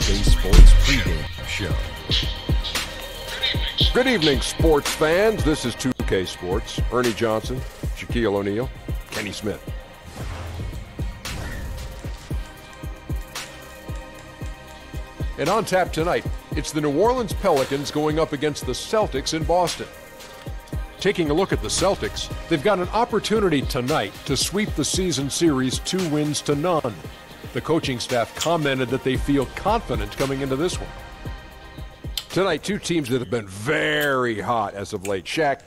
2K Sports pregame show. Good evening, sports fans. This is 2K Sports. Ernie Johnson, Shaquille O'Neal, Kenny Smith. And on tap tonight, it's the New Orleans Pelicans going up against the Celtics in Boston. Taking a look at the Celtics, they've got an opportunity tonight to sweep the season series 2-0. The coaching staff commented that they feel confident coming into this one. Tonight, two teams that have been very hot as of late. Shaq.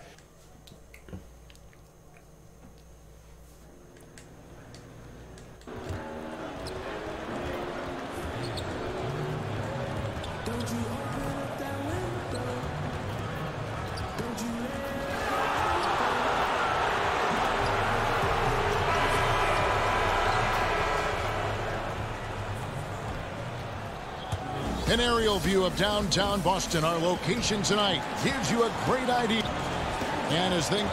An aerial view of downtown Boston, our location tonight, gives you a great idea. And his thing,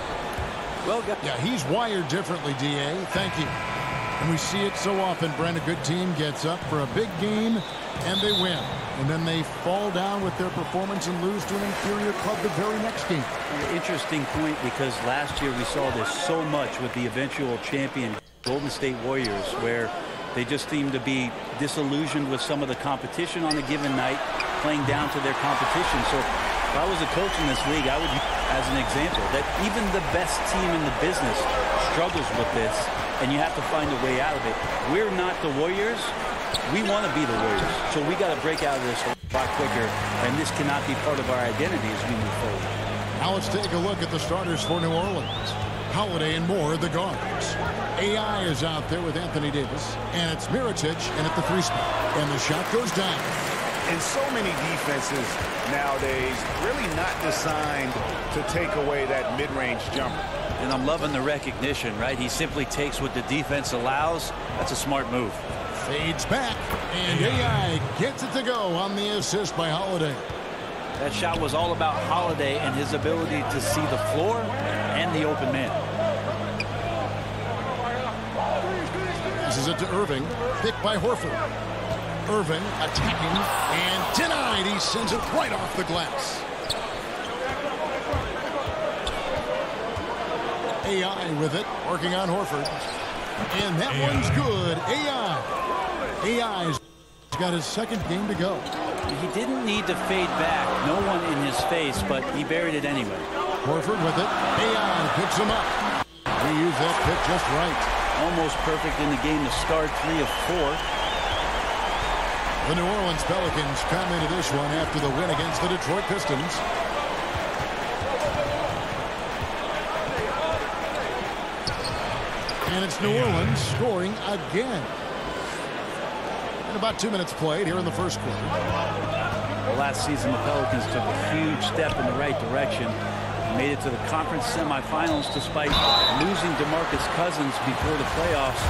well, yeah, he's wired differently, D.A. Thank you. And we see it so often, Brent. A good team gets up for a big game, and they win. And then they fall down with their performance and lose to an inferior club the very next game. An interesting point, because last year we saw this so much with the eventual champion Golden State Warriors, where they just seem to be disillusioned with some of the competition on a given night, playing down to their competition. So if I was a coach in this league, I would use as an example that even the best team in the business struggles with this, and you have to find a way out of it. We're not the Warriors. We want to be the Warriors. So we got to break out of this a lot quicker, and this cannot be part of our identity as we move forward. Now let's take a look at the starters for New Orleans. Holiday and Moore, the guards. AI is out there with Anthony Davis, and it's Mirotic in at the three spot. And the shot goes down. And so many defenses nowadays really not designed to take away that mid-range jumper. And I'm loving the recognition, right? He simply takes what the defense allows. That's a smart move. Fades back, and AI gets it to go on the assist by Holiday. That shot was all about Holiday and his ability to see the floor and the open man. Passes it to Irving, picked by Horford. Irving attacking and denied. He sends it right off the glass. AI with it, working on Horford. And that one's good. AI's got his second game to go. He didn't need to fade back. No one in his face, but he buried it anyway. Horford with it. AI picks him up. He used that pick just right. Almost perfect in the game to start 3 of 4. The New Orleans Pelicans come into this one after the win against the Detroit Pistons. And it's New Orleans scoring again. And about 2 minutes played here in the first quarter. Well, last season, the Pelicans took a huge step in the right direction. Made it to the conference semifinals despite losing DeMarcus Cousins before the playoffs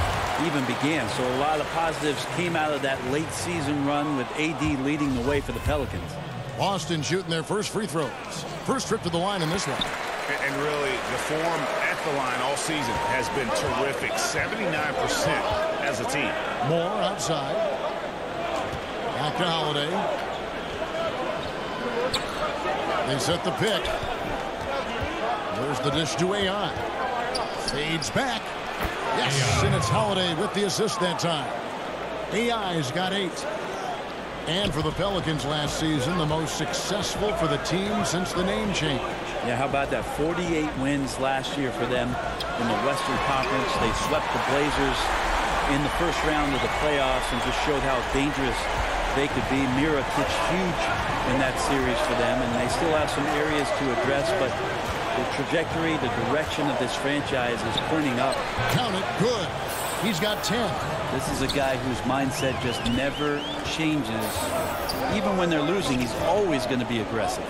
even began. So a lot of positives came out of that late season run with AD leading the way for the Pelicans. Boston shooting their first free throws. First trip to the line in this one. And really, the form at the line all season has been terrific. 79% as a team. Moore outside. Back to Holiday. They set the pick. There's the dish to AI. Fades back. Yes, and it's Holiday with the assist that time. AI's got 8. And for the Pelicans last season, the most successful for the team since the name change. Yeah, how about that? 48 wins last year for them in the Western Conference. They swept the Blazers in the first round of the playoffs and just showed how dangerous they could be. Mirotic huge in that series for them, and they still have some areas to address, but the trajectory, the direction of this franchise is pointing up. Count it, good. He's got 10. This is a guy whose mindset just never changes. Even when they're losing, he's always going to be aggressive.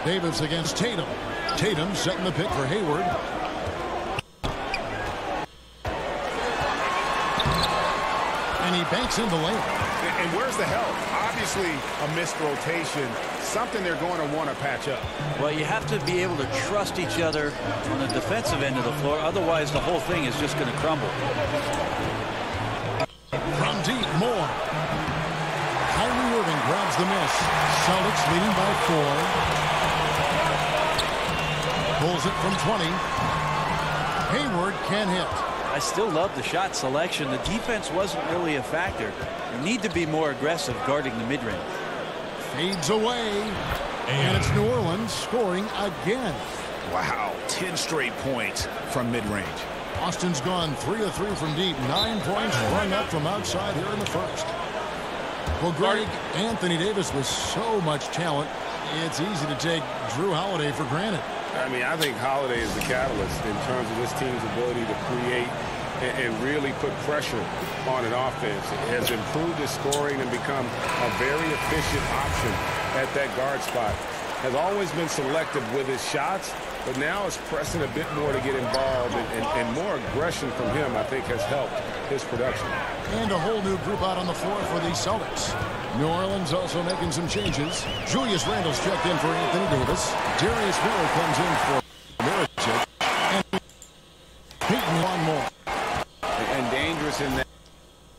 Davis against Tatum. Tatum setting the pick for Hayward. And he banks in the lane. And where's the help? Obviously a missed rotation, something they're going to want to patch up. Well, you have to be able to trust each other on the defensive end of the floor. Otherwise, the whole thing is just going to crumble. deep, Moore. Kyrie Irving grabs the miss. Celtics leading by 4. Pulls it from 20. Hayward can't hit. I still love the shot selection. The defense wasn't really a factor. You need to be more aggressive guarding the mid-range. Fades away. And it's New Orleans scoring again. Wow, 10 straight points from mid-range. Boston's gone 3 of 3 from deep. 9 points rung up from outside here in the first. Well, Greg, Anthony Davis with so much talent, it's easy to take Drew Holiday for granted. I mean, I think Holiday is the catalyst in terms of this team's ability to create and really put pressure on an offense. It has improved his scoring and become a very efficient option at that guard spot. Has always been selective with his shots, but now is pressing a bit more to get involved, and more aggression from him, I think, has helped his production. And a whole new group out on the floor for the Celtics. New Orleans also making some changes. Julius Randle's checked in for Anthony Davis. Darius Miller comes in for Mirotic. And Peyton one more. And dangerous in that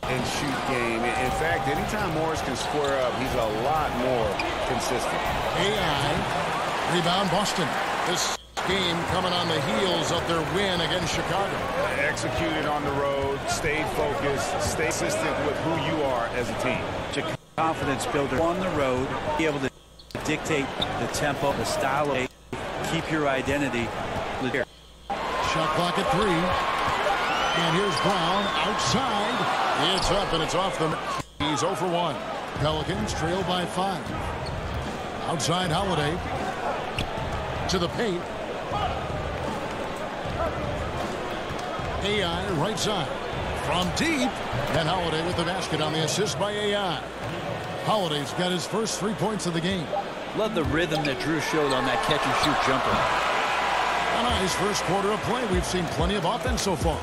and-shoot game. In fact, anytime Morris can square up, he's a lot more consistent. AI. Rebound Boston. This game coming on the heels of their win against Chicago. Executed on the road, stayed focused, stay consistent with who you are as a team. Confidence builder on the road, be able to dictate the tempo, the style of keep your identity. Shot clock at 3. And here's Brown outside. It's up and it's off the. He's 0 for 1. Pelicans trail by 5. Outside Holiday. To the paint. AI right side. From deep. And Holiday with the basket on the assist by AI. Holiday's got his first 3 points of the game. Love the rhythm that Drew showed on that catch-and-shoot jumper. A nice first quarter of play. We've seen plenty of offense so far.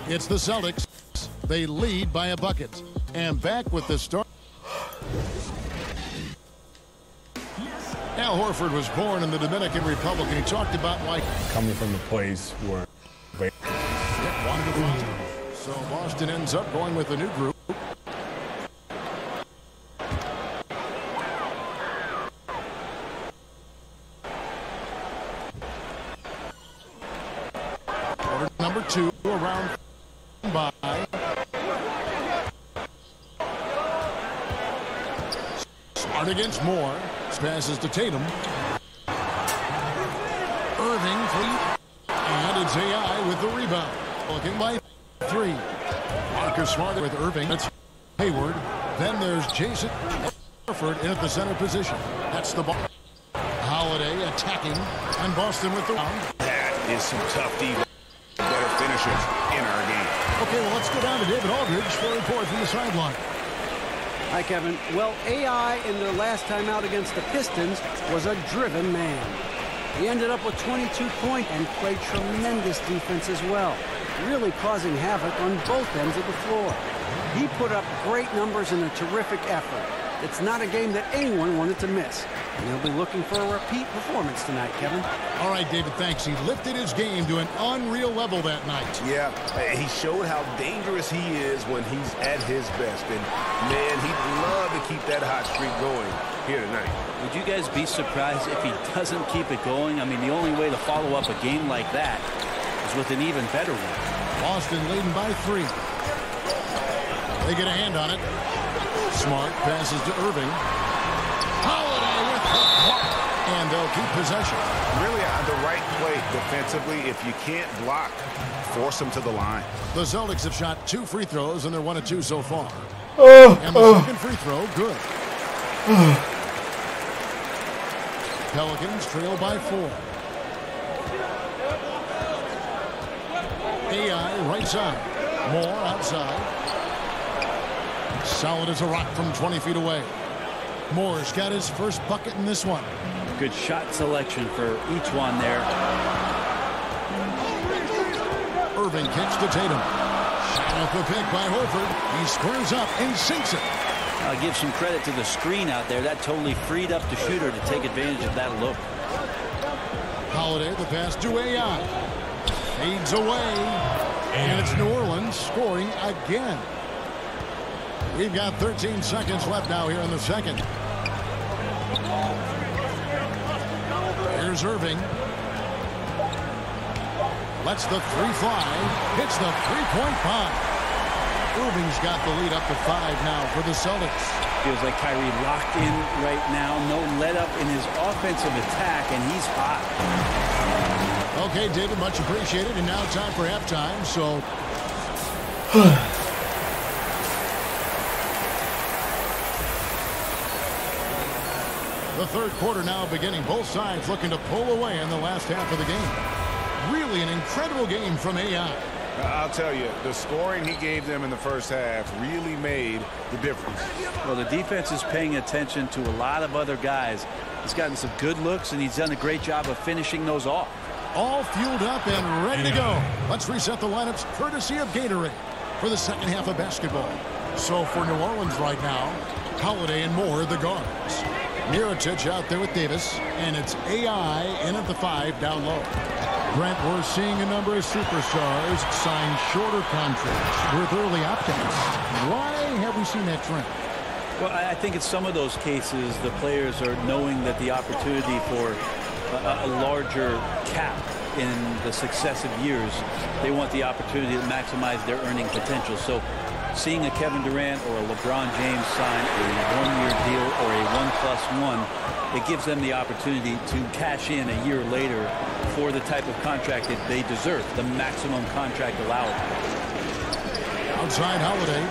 It's the Celtics. They lead by a bucket. And back with the start. Al Horford was born in the Dominican Republic, and he talked about why Coming from a place where wanted to run. So Boston ends up going with a new group. Quarter number 2 around by. Smart against Moore. Passes to Tatum. Irving and it's AI with the rebound. Looking by 3. Marcus Smart with Irving. That's Hayward. Then there's Jason Horford in at the center position. That's the ball. Holiday attacking, and Boston with the round. That is some tough defense. Better finishers in our game. Okay, well, let's go down to David Aldridge for a report from the sideline. Hi, Kevin. Well, AI in their last time out against the Pistons was a driven man. He ended up with 22 points and played tremendous defense as well, really causing havoc on both ends of the floor. He put up great numbers in a terrific effort. It's not a game that anyone wanted to miss. And he'll be looking for a repeat performance tonight, Kevin. All right, David, thanks. He lifted his game to an unreal level that night. Yeah, he showed how dangerous he is when he's at his best. And, man, he'd love to keep that hot streak going here tonight. Would you guys be surprised if he doesn't keep it going? I mean, the only way to follow up a game like that is with an even better one. Boston leading by 3. They get a hand on it. Smart passes to Irving. Holiday with the block. And they'll keep possession. Really the right play defensively. If you can't block, force them to the line. The Celtics have shot 2 free throws, and they're 1 of 2 so far. And the second free throw, good. Pelicans trail by 4. AI right side. Moore outside. Solid as a rock from 20 feet away. Moore's got his first bucket in this one. Good shot selection for each one there. Irving kicks to Tatum. Shot off the pick by Horford. He squares up and sinks it. I'll give some credit to the screen out there. That totally freed up the shooter to take advantage of that look. Holiday, the pass to AI. Fades away. And it's New Orleans scoring again. We've got 13 seconds left now here in the second. Here's Irving. Lets the three fly. Hits the three-point bomb. Irving's got the lead up to 5 now for the Celtics. Feels like Kyrie locked in right now. No let up in his offensive attack, and he's hot. Okay, David, much appreciated. And now time for halftime. So the third quarter now beginning. Both sides looking to pull away in the last half of the game. Really an incredible game from AI. I'll tell you, the scoring he gave them in the first half really made the difference. Well, the defense is paying attention to a lot of other guys. He's gotten some good looks, and he's done a great job of finishing those off. All fueled up and ready to go. Let's reset the lineups courtesy of Gatorade for the second half of basketball. So for New Orleans right now, Holiday and Moore, the guards. Mirotic out there with Davis, and it's AI in at the 5 down low. Brent, we're seeing a number of superstars sign shorter contracts with early opt-outs. Why have we seen that trend? Well, I think in some of those cases, the players are knowing that the opportunity for a larger cap in the successive years, they want the opportunity to maximize their earning potential. So seeing a Kevin Durant or a LeBron James sign a one-year deal or a 1+1, it gives them the opportunity to cash in a year later for the type of contract that they deserve, the maximum contract allowable. Outside Holiday,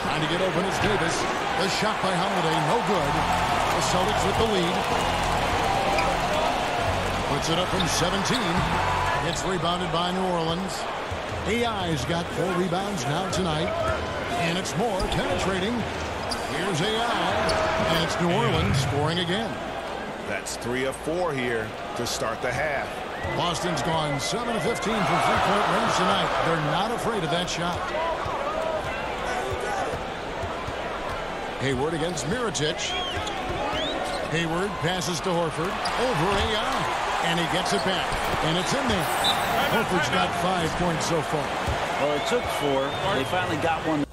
trying to get open is Davis. The shot by Holiday, no good. The Celtics with the lead. Puts it up from 17. Gets rebounded by New Orleans. AI's got 4 rebounds now tonight. And it's Moore penetrating. Here's AI. And it's New Orleans scoring again. That's 3 of 4 here to start the half. Boston's gone 7 of 15 from three-point range tonight. They're not afraid of that shot. Hayward against Mirotic. Hayward passes to Horford over AI. And he gets it back. And it's in there. Horford's got 5 points so far. Well, it took 4. They finally got one.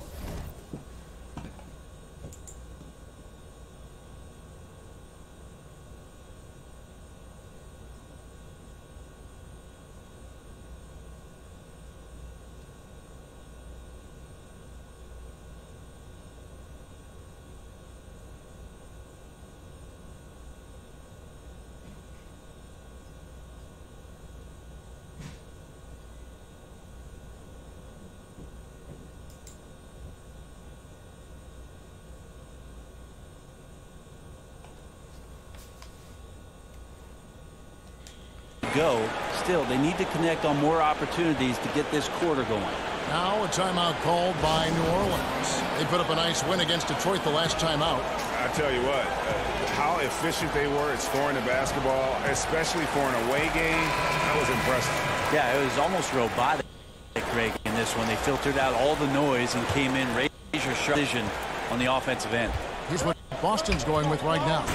Go. Still, they need to connect on more opportunities to get this quarter going. Now a timeout called by New Orleans. They put up a nice win against Detroit the last time out. I tell you what, how efficient they were at scoring the basketball, especially for an away game, that was impressive. Yeah, it was almost robotic, Greg, in this one. They filtered out all the noise and came in razor-sharp vision on the offensive end. Here's what Boston's going with right now.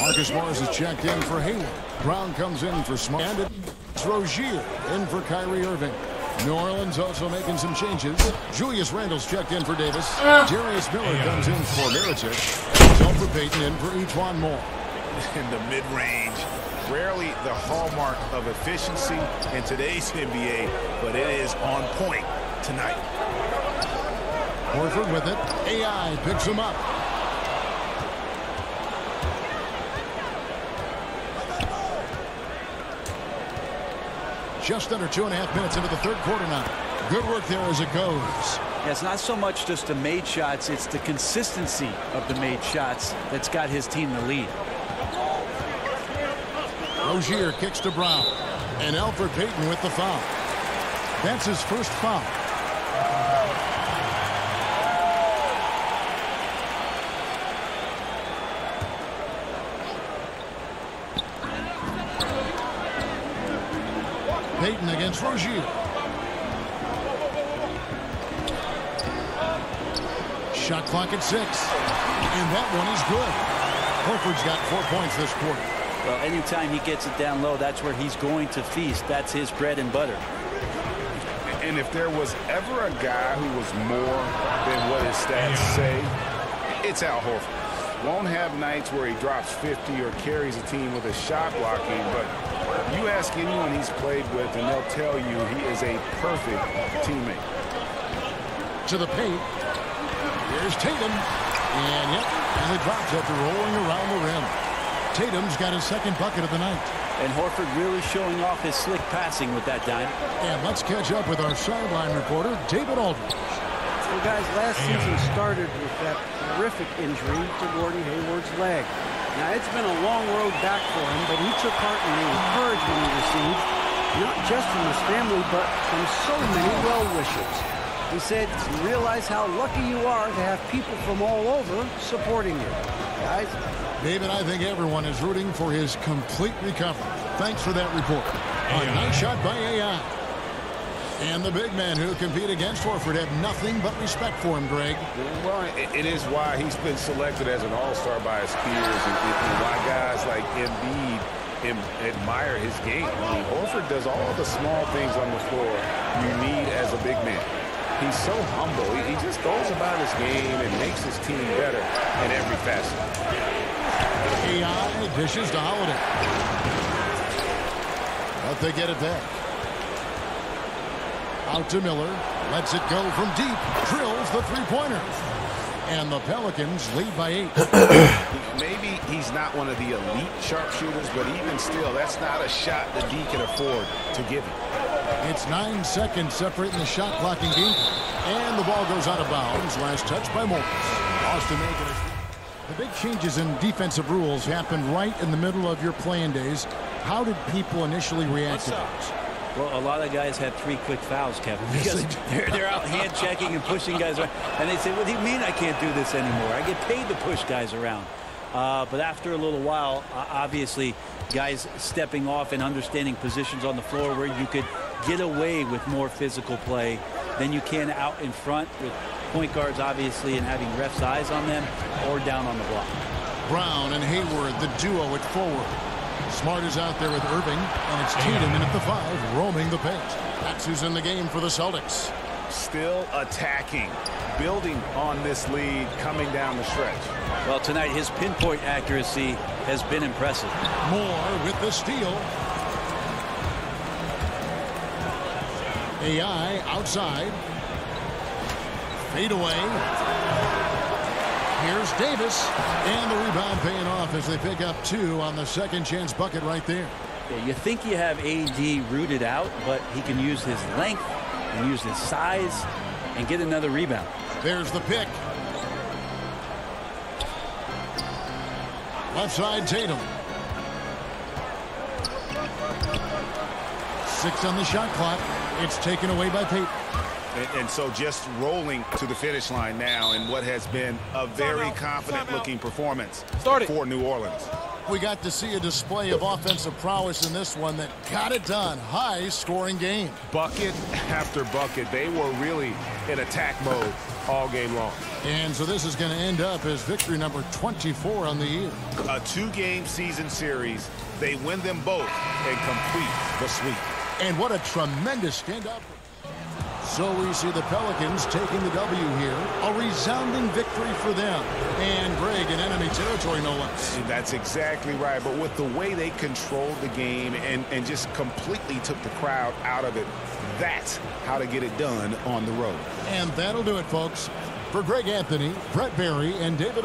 Marcus Morris is checked in for Hayward. Brown comes in for Smart. And it's Rozier in for Kyrie Irving. New Orleans also making some changes. Julius Randle's checked in for Davis. Darius Miller comes in for Mirotic. Alfred Payton in for Etuan Moore. In the mid-range, rarely the hallmark of efficiency in today's NBA, but it is on point tonight. Horford with it. AI picks him up. Just under 2.5 minutes into the third quarter now. Good work there as it goes. Yeah, it's not so much just the made shots, it's the consistency of the made shots that's got his team the lead. Rozier kicks to Brown. And Alfred Payton with the foul. That's his first foul. Payton against Rozier. Shot clock at 6. And that one is good. Horford's got 4 points this quarter. Well, anytime he gets it down low, that's where he's going to feast. That's his bread and butter. And if there was ever a guy who was more than what his stats say, it's Al Horford. Won't have nights where he drops 50 or carries a team with a shot blocking, but you ask anyone he's played with and they'll tell you he is a perfect teammate. To the paint. Here's Tatum. And it drops after rolling around the rim. Tatum's got his second bucket of the night. And Horford really showing off his slick passing with that dime. And let's catch up with our sideline reporter, David Aldridge. Well, guys, last season started with that horrific injury to Gordon Hayward's leg. Now, it's been a long road back for him, but he took heart in the encouragement he received, not just from his family, but from so many well-wishers. He said, you realize how lucky you are to have people from all over supporting you. Guys? David, I think everyone is rooting for his complete recovery. Thanks for that report. A nice shot by AI. And the big men who compete against Horford have nothing but respect for him, Greg. Well, it is why he's been selected as an all-star by his peers and why guys like Embiid admire his game. I mean, Horford does all the small things on the floor you need as a big man. He's so humble. He just goes about his game and makes his team better in every facet. AI dishes to Holiday. But they get it back. Out to Miller. Lets it go from deep. Drills the three-pointer. And the Pelicans lead by 8. Maybe he's not one of the elite sharpshooters, but even still, that's not a shot that D can afford to give him. It's 9 seconds separating the shot clock and game. And the ball goes out of bounds. Last touch by Morris. Boston making it. The big changes in defensive rules happened right in the middle of your playing days. How did people initially react to those? Well, a lot of guys had 3 quick fouls, Kevin, because they're out hand checking and pushing guys around. And they say, what do you mean I can't do this anymore? I get paid to push guys around. But after a little while, obviously, guys stepping off and understanding positions on the floor where you could get away with more physical play than you can out in front with point guards, obviously, and having refs' eyes on them or down on the block. Brown and Hayward, the duo at forward. Smart is out there with Irving, and it's Tatum in at the 5, roaming the paint. That's who's in the game for the Celtics. Still attacking, building on this lead coming down the stretch. Well, tonight his pinpoint accuracy has been impressive. Moore with the steal. AI outside. Fade away. Here's Davis. And the rebound paying off as they pick up 2 on the second chance bucket right there. Yeah, you think you have AD rooted out, but he can use his length and use his size and get another rebound. There's the pick. Left side, Tatum. 6 on the shot clock. It's taken away by Payton. And so just rolling to the finish line now in what has been a very confident-looking performance for New Orleans. We got to see a display of offensive prowess in this one that got it done. High-scoring game. Bucket after bucket. They were really in attack mode all game long. And so this is going to end up as victory number 24 on the year. A 2-game season series. They win them both and complete the sweep. And what a tremendous stand-up. So we see the Pelicans taking the W here. A resounding victory for them. And Greg in enemy territory, no less. That's exactly right. But with the way they controlled the game and just completely took the crowd out of it, that's how to get it done on the road. And that'll do it, folks. For Greg Anthony, Brett Barry, and David...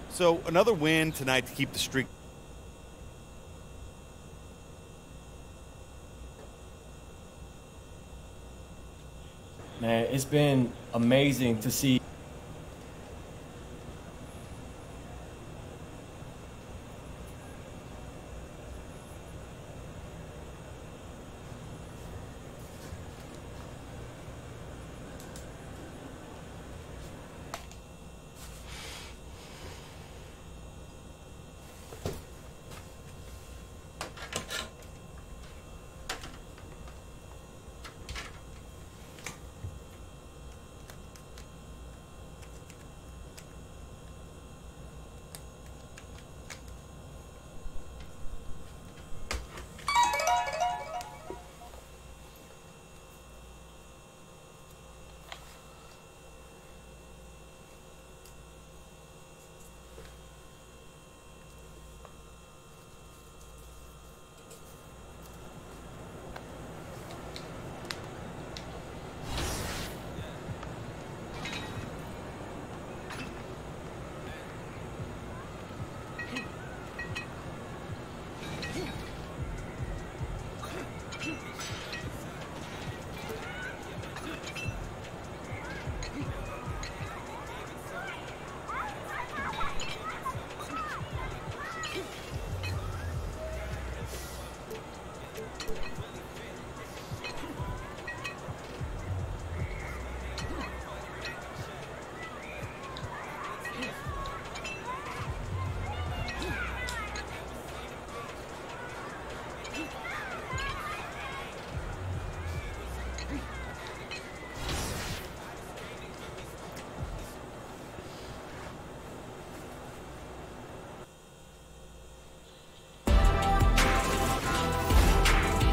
So another win tonight to keep the streak. Man, it's been amazing to see.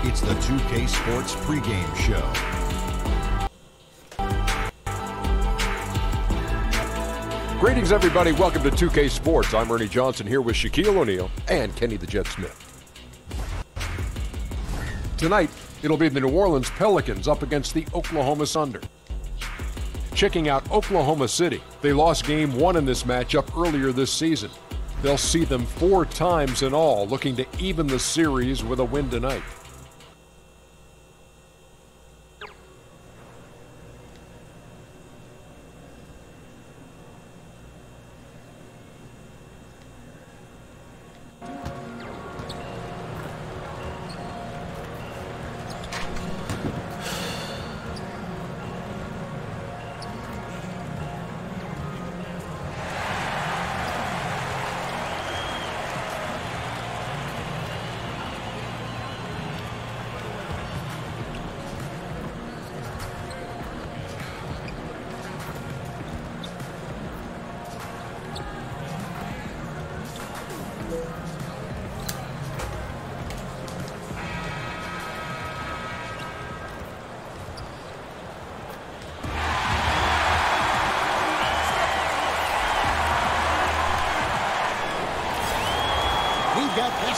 It's the 2K Sports pregame show. Greetings, everybody. Welcome to 2K Sports. I'm Ernie Johnson here with Shaquille O'Neal and Kenny the Jet Smith. Tonight, it'll be the New Orleans Pelicans up against the Oklahoma Thunder. Checking out Oklahoma City. They lost Game 1 in this matchup earlier this season. They'll see them 4 times in all, looking to even the series with a win tonight.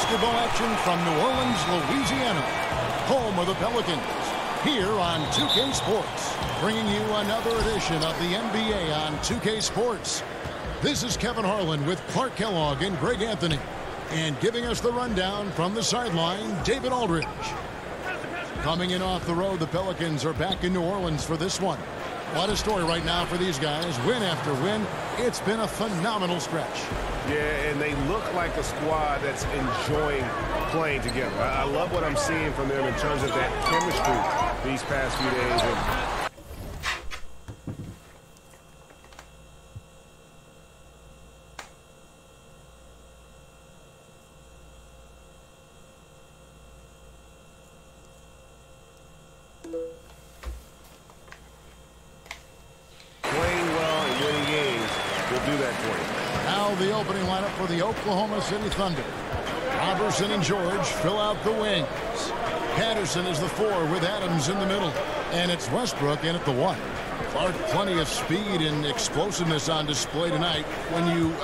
Basketball action from New Orleans, Louisiana, home of the Pelicans, here on 2K Sports, bringing you another edition of the NBA on 2K Sports. This is Kevin Harlan with Clark Kellogg and Greg Anthony, and giving us the rundown from the sideline, David Aldridge. Coming in off the road, the Pelicans are back in New Orleans for this one. What a story right now for these guys, win after win. It's been a phenomenal stretch. Yeah, and they look like a squad that's enjoying playing together. I love what I'm seeing from them in terms of that chemistry these past few days. Playing well and winning games will do that for you. Now the opening lineup for the Oklahoma City Thunder. Robertson and George fill out the wings. Patterson is the 4 with Adams in the middle. And it's Westbrook in at the 1. Clark, plenty of speed and explosiveness on display tonight. When you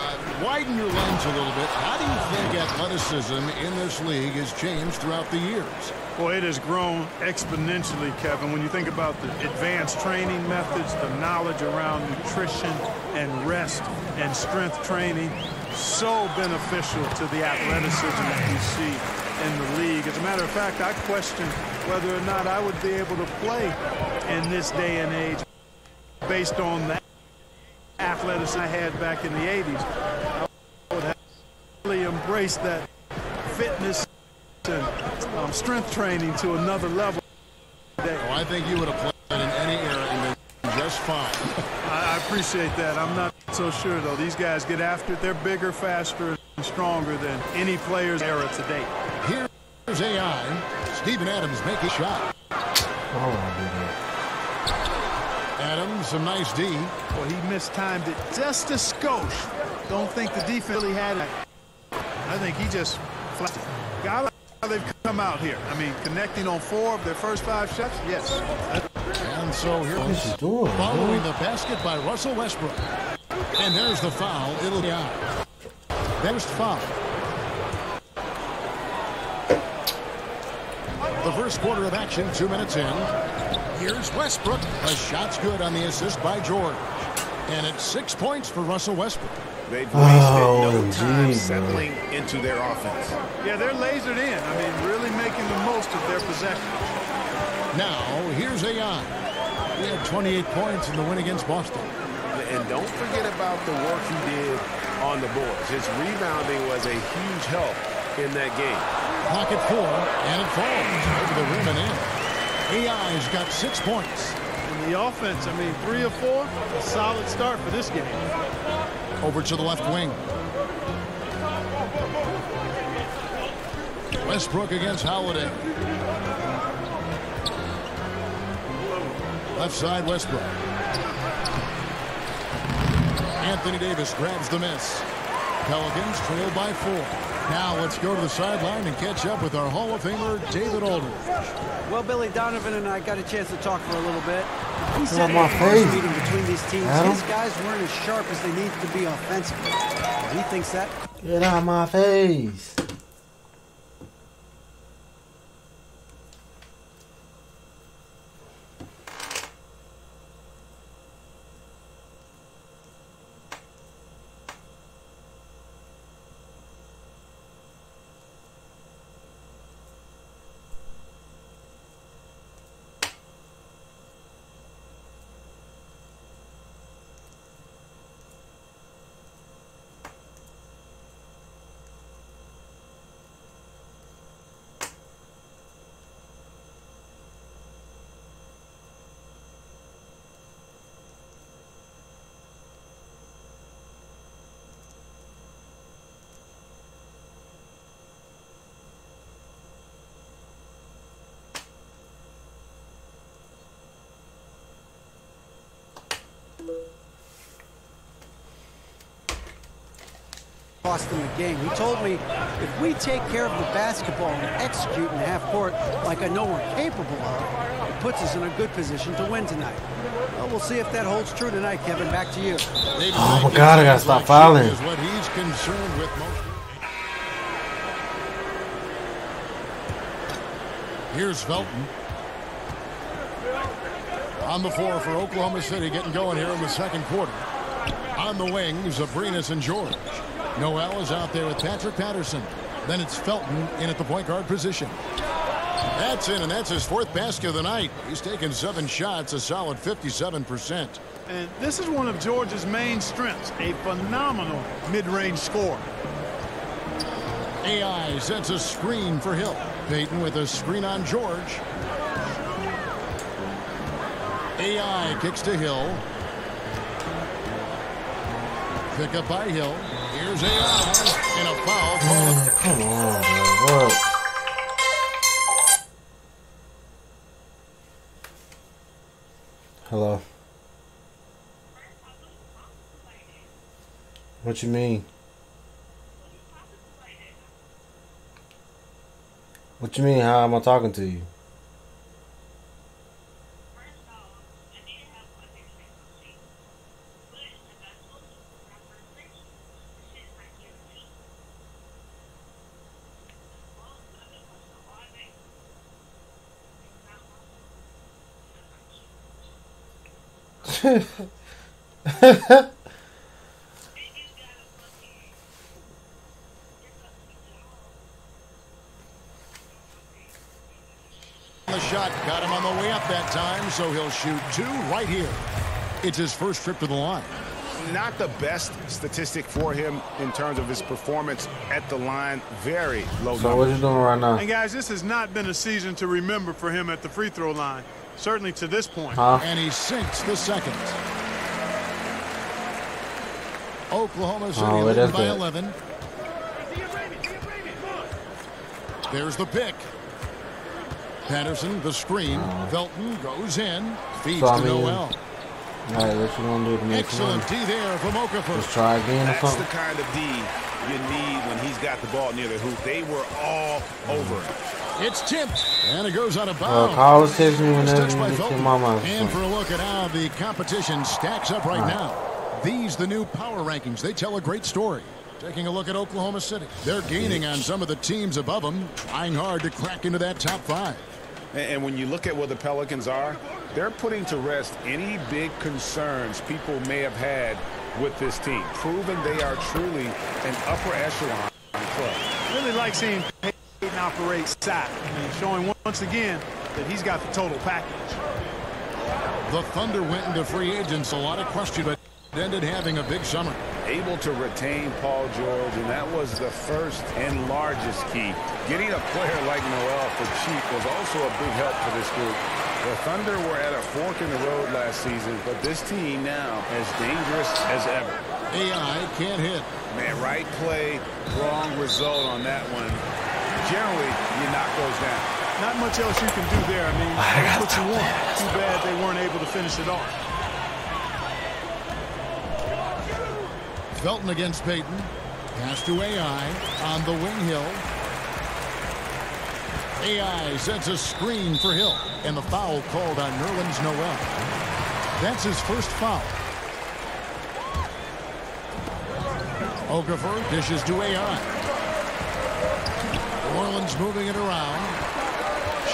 widen your lens a little bit, how do you think athleticism in this league has changed throughout the years? Well, it has grown exponentially, Kevin. When you think about the advanced training methods, the knowledge around nutrition and rest and strength training, so beneficial to the athleticism that we see in the league. As a matter of fact, I question whether or not I would be able to play in this day and age based on that athleticism I had back in the 80s. I would have really embraced that fitness and strength training to another level. Oh, I think you would have played in any era and been just fine. I appreciate that. I'm not so sure, though. These guys get after it. They're bigger, faster, and stronger than any player's era to date. Here's AI. Steven Adams making a shot. Adams, some nice D. Well, he mistimed it just a skosh. Don't think the defense really had it. I think he just flashed it. Guy like how they've come out here. I mean, connecting on 4 of their first 5 shots, yes. And so here's following the basket by Russell Westbrook. And there's the foul. It'll be out. There's the foul. The first quarter of action, 2 minutes in. Here's Westbrook. A shot's good on the assist by George. And it's 6 points for Russell Westbrook. They've wasted no time settling into their offense. Yeah, they're lasered in. I mean, really making the most of their possession. Now, here's AI. He had 28 points in the win against Boston. And don't forget about the work he did on the boards. His rebounding was a huge help in that game. Pocket 4, and it falls over the rim and in. AI's got 6 points. In the offense, I mean, 3 of 4, a solid start for this game. Over to the left wing. Westbrook against Holiday. Left side, Westbrook. Anthony Davis grabs the miss. Pelicans trail by 4. Now let's go to the sideline and catch up with our Hall of Famer, David Aldridge. Well, Billy Donovan and I got a chance to talk for a little bit. He Get said out my in the first face. meeting between these teams, Adam? his guys weren't as sharp as they needed to be offensively. He thinks that. Get out my face. Cost them the game. He told me if we take care of the basketball and execute in the half court like I know we're capable of, it puts us in a good position to win tonight. Well, we'll see if that holds true tonight, Kevin. Back to you. Oh my God, I gotta stop fouling. Is what he's concerned with most. Here's Felton. On the floor for Oklahoma City, getting going here in the second quarter. On the wings, Abrinas and George. Noel is out there with Patrick Patterson. Then it's Felton in at the point guard position. That's in, and that's his 4th basket of the night. He's taken 7 shots, a solid 57%. And this is one of George's main strengths, a phenomenal mid-range scorer. AI sets a screen for Hill. Payton with a screen on George. AI kicks to Hill. Pick up by Hill. Here's AI in a foul call. Come on, man. What? Hello. What you mean? What you mean? How am I talking to you? The shot got him on the way up that time, so he'll shoot 2 right here. It's his first trip to the line. Not the best statistic for him in terms of his performance at the line. Very low numbers. So what you doing right now? And guys, this has not been a season to remember for him at the free throw line. Certainly to this point. And he sinks the second. Oklahoma City leading by 11. There's the pick. Patterson, the screen. Felton goes in. Feeds to Noel. All right, what you gonna do to make Excellent D there from Okafor. Just try again or something? That's the kind of D you need when he's got the ball near the hoop. They were all over it. It's tipped, and it goes out of bounds. Call us, text me whenever you get your mama. And for a look at how the competition stacks up right now. These, the new power rankings, they tell a great story. Taking a look at Oklahoma City. They're gaining on some of the teams above them, trying hard to crack into that top 5. And when you look at where the Pelicans are, they're putting to rest any big concerns people may have had with this team, proving they are truly an upper echelon club. Really like seeing Payton operate side and showing once again that he's got the total package. The Thunder went into free agents, a lot of question, but ended having a big summer. Able to retain Paul George, and that was the first and largest key. Getting a player like Noel for cheap was also a big help for this group. The Thunder were at a fork in the road last season, but this team now as dangerous as ever. AI can't hit. Man, right play, wrong result on that one. Generally, you knock those down. Not much else you can do there. I mean, that's what you want. Too bad they weren't able to finish it off. Felton against Payton. Pass to AI on the wing. Hill. AI sets a screen for Hill, and the foul called on Nerlens Noel. That's his first foul. Okafor dishes to AI. New Orleans moving it around.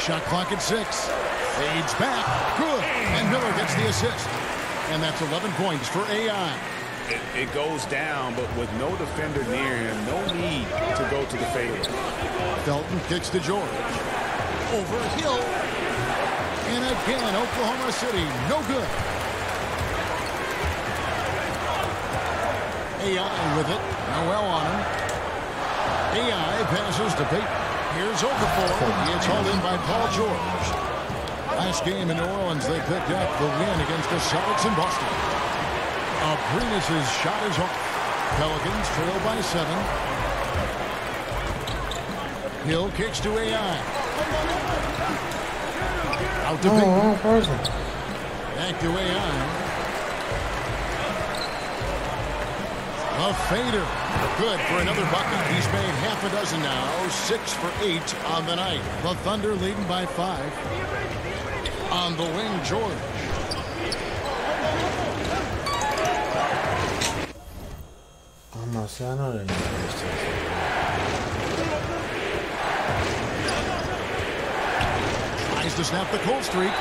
Shot clock at 6. Fades back. Good. And Miller gets the assist. And that's 11 points for AI. It goes down, but with no defender near him, no need to go to the fadeaway. Felton kicks to George. Over Hill. And again, Oklahoma City, no good. AI with it. Noel on him. AI passes to Payton. Here's Okafor. It's hauled in by Paul George. Last game in New Orleans, they picked up the win against the Celtics in Boston. Abrines' shot is off. Pelicans trail by 7. Hill kicks to AI. Out to Payton. Back to AI. A fader. Good for another bucket. He's made half a dozen now. 6 for 8 on the night. The Thunder leading by 5. On the wing, George. I know that. Tries to snap the cold streak.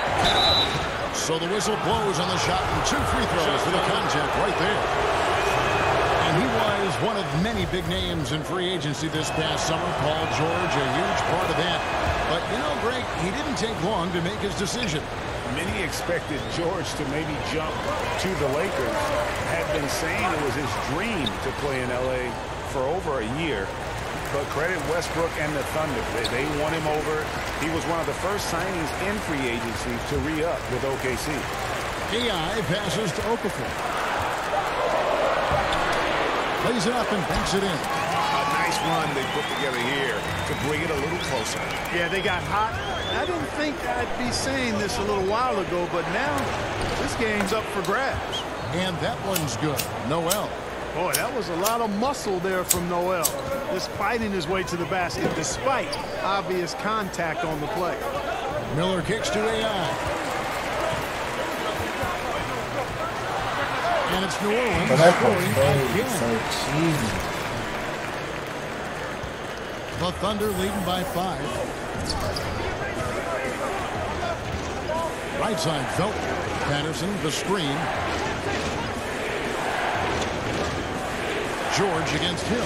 So the whistle blows on the shot, and 2 free throws for the contact right there. And he was one of many big names in free agency this past summer. Paul George, a huge part of that. But, you know, Greg, he didn't take long to make his decision. Many expected George to maybe jump to the Lakers. Had been saying it was his dream to play in L.A. for over a year. But credit Westbrook and the Thunder. They won him over. He was one of the first signings in free agency to re-up with OKC. AI passes to Okafor. Plays it up and banks it in. A nice run they put together here to bring it a little closer. Yeah, they got hot. I didn't think I'd be saying this a little while ago, but now this game's up for grabs. And that one's good. Noel. Boy, that was a lot of muscle there from Noel. Just fighting his way to the basket despite obvious contact on the play. Miller kicks to AI. And it's New Orleans scoring again. The Thunder leading by 5. Right side, Felton. Patterson, the screen. George against Hill.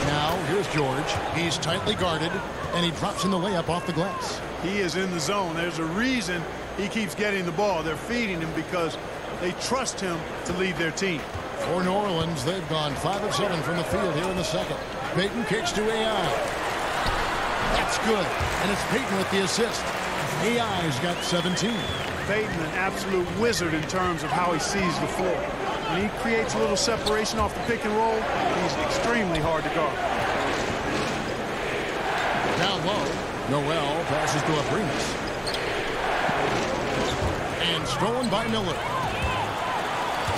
Now, here's George. He's tightly guarded, and he drops in the layup off the glass. He is in the zone. There's a reason he keeps getting the ball. They're feeding him because they trust him to lead their team. For New Orleans, they've gone 5 of 7 from the field here in the second. Payton kicks to AI. That's good. And it's Payton with the assist. AI's got 17. Payton, an absolute wizard in terms of how he sees the floor. When he creates a little separation off the pick and roll, he's extremely hard to guard. Down low, Noel passes to Abrinas. And stolen by Miller.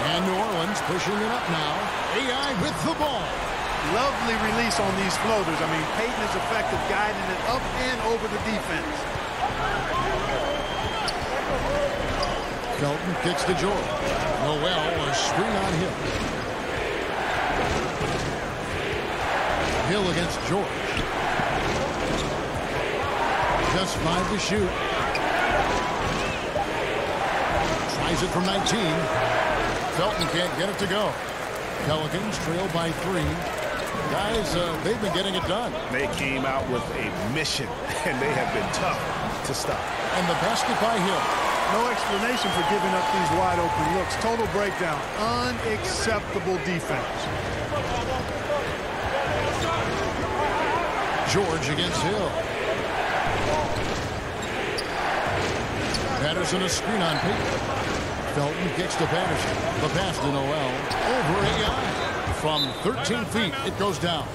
And New Orleans pushing it up now. AI with the ball. Lovely release on these floaters. I mean, Payton is effective guiding it up and over the defense. Felton kicks to George. Noel, a screen on Hill. Hill against George. Just 5 to shoot. Tries it from 19. Felton can't get it to go. Pelicans trail by 3. Guys, they've been getting it done. They came out with a mission, and they have been tough to stop. And the basket by Hill. No explanation for giving up these wide open looks. Total breakdown. Unacceptable defense. George against Hill. Patterson a screen on Payton. Felton kicks to Patterson. The pass to Noel. Over AI. From 13 feet, it goes down.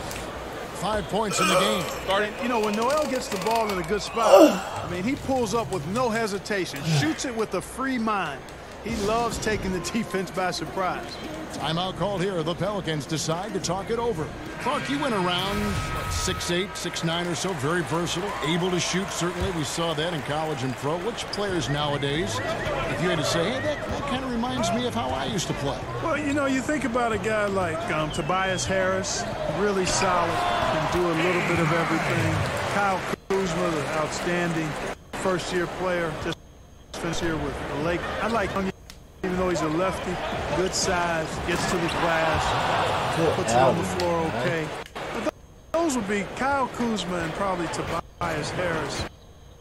5 points in the game. And, you know, when Noel gets the ball in a good spot, I mean, he pulls up with no hesitation, shoots it with a free mind. He loves taking the defense by surprise. Timeout called here. The Pelicans decide to talk it over. Clark, you went around 6'8", 6'9" or so, very versatile, able to shoot. Certainly, we saw that in college and pro. Which players nowadays, if you had to say, hey, that kind of reminds me of how I used to play? Well, you know, you think about a guy like Tobias Harris, really solid, can do a little bit of everything. Kyle Kuzma, the outstanding first-year player, just finished here with the Lake. I like him, even though he's a lefty, good size, gets to the glass, puts it on the floor okay. But those would be Kyle Kuzma and probably Tobias Harris,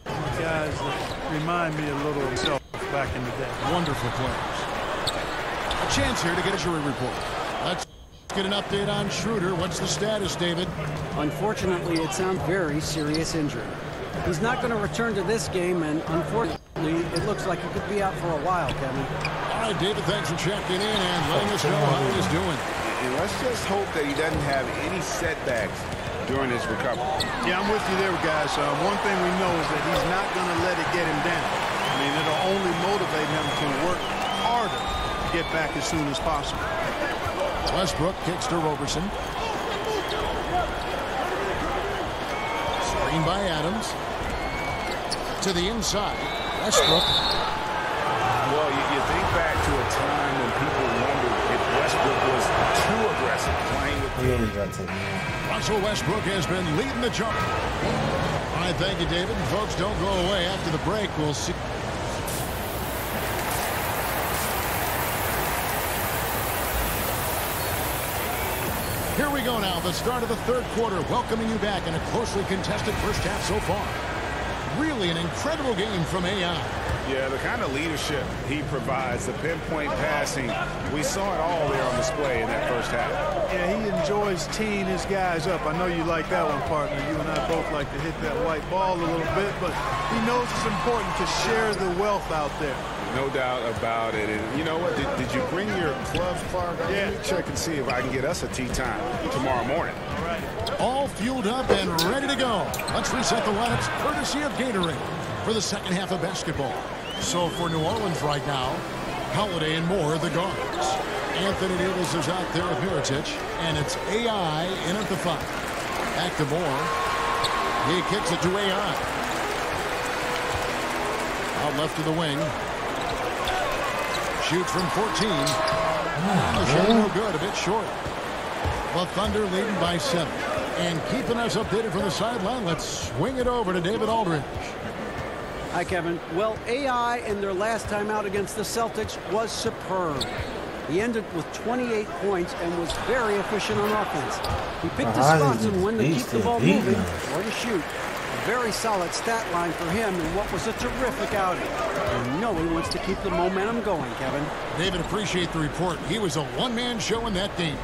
guys that remind me a little of himself back in the day. Wonderful players. A chance here to get a jury report. Let's get an update on Schroeder. What's the status, David? Unfortunately, it sounds very serious injury. He's not going to return to this game, and unfortunately, it looks like he could be out for a while, Kevin. All right, David, thanks for checking in and letting us know how he's doing. And let's just hope that he doesn't have any setbacks during his recovery. Yeah, I'm with you there, guys. One thing we know is that he's not going to let it get him down. I mean, it'll only motivate him to work harder to get back as soon as possible. Westbrook kicks to Roberson. Screen by Adams. To the inside. Westbrook. Well, you think back to a time when people wondered if Westbrook was too aggressive playing with Russell Westbrook has been leading the jump. All right, thank you, David. And folks, don't go away. After the break, we'll see. Here we go now, the start of the third quarter, welcoming you back in a closely contested first half so far. Really an incredible game from AI. Yeah, the kind of leadership he provides, the pinpoint passing, we saw it all there on display in that first half. Yeah, he enjoys teeing his guys up. I know you like that one, partner. You and I both like to hit that white ball a little bit, but he knows it's important to share the wealth out there. No doubt about it. And you know what? Did you bring your gloves, Clark? Yeah. Let me check and see if I can get us a tee time tomorrow morning. All right. All fueled up and ready to go. Let's reset the lineups courtesy of Gatorade for the second half of basketball. So for New Orleans right now, Holiday and Moore, the guards. Anthony Davis is out there with Mirotic, and it's AI in at the 5. Back to Moore. He kicks it to AI. Out left to the wing. Shoots from 14. Shot no good, a bit short. The Thunder leading by 7. And keeping us updated from the sideline, let's swing it over to David Aldridge. Hi, Kevin. Well, AI in their last time out against the Celtics was superb. He ended with 28 points and was very efficient on offense. He picked his spots and when to keep the ball moving or to shoot. A very solid stat line for him in what was a terrific outing. You know he wants to keep the momentum going, Kevin. David, appreciate the report. He was a one-man show in that game.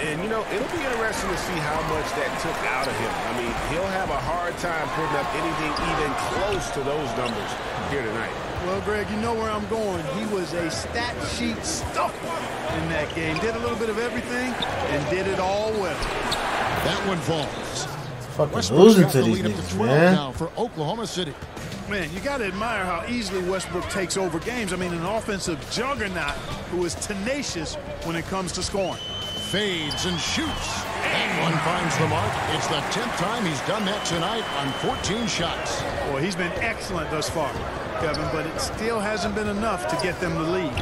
And, you know, it'll be interesting to see how much that took out of him. I mean, he'll have a hard time putting up anything even close to those numbers here tonight. Well, Greg, you know where I'm going. He was a stat sheet stuffer in that game. Did a little bit of everything and did it all well. That one falls. Fucking losing to these niggas, man. Now for Oklahoma City. Man, you got to admire how easily Westbrook takes over games. I mean, an offensive juggernaut who is tenacious when it comes to scoring. Fades and shoots. And one finds the mark. It's the 10th time he's done that tonight on 14 shots. Boy, he's been excellent thus far, Kevin, but it still hasn't been enough to get them the lead.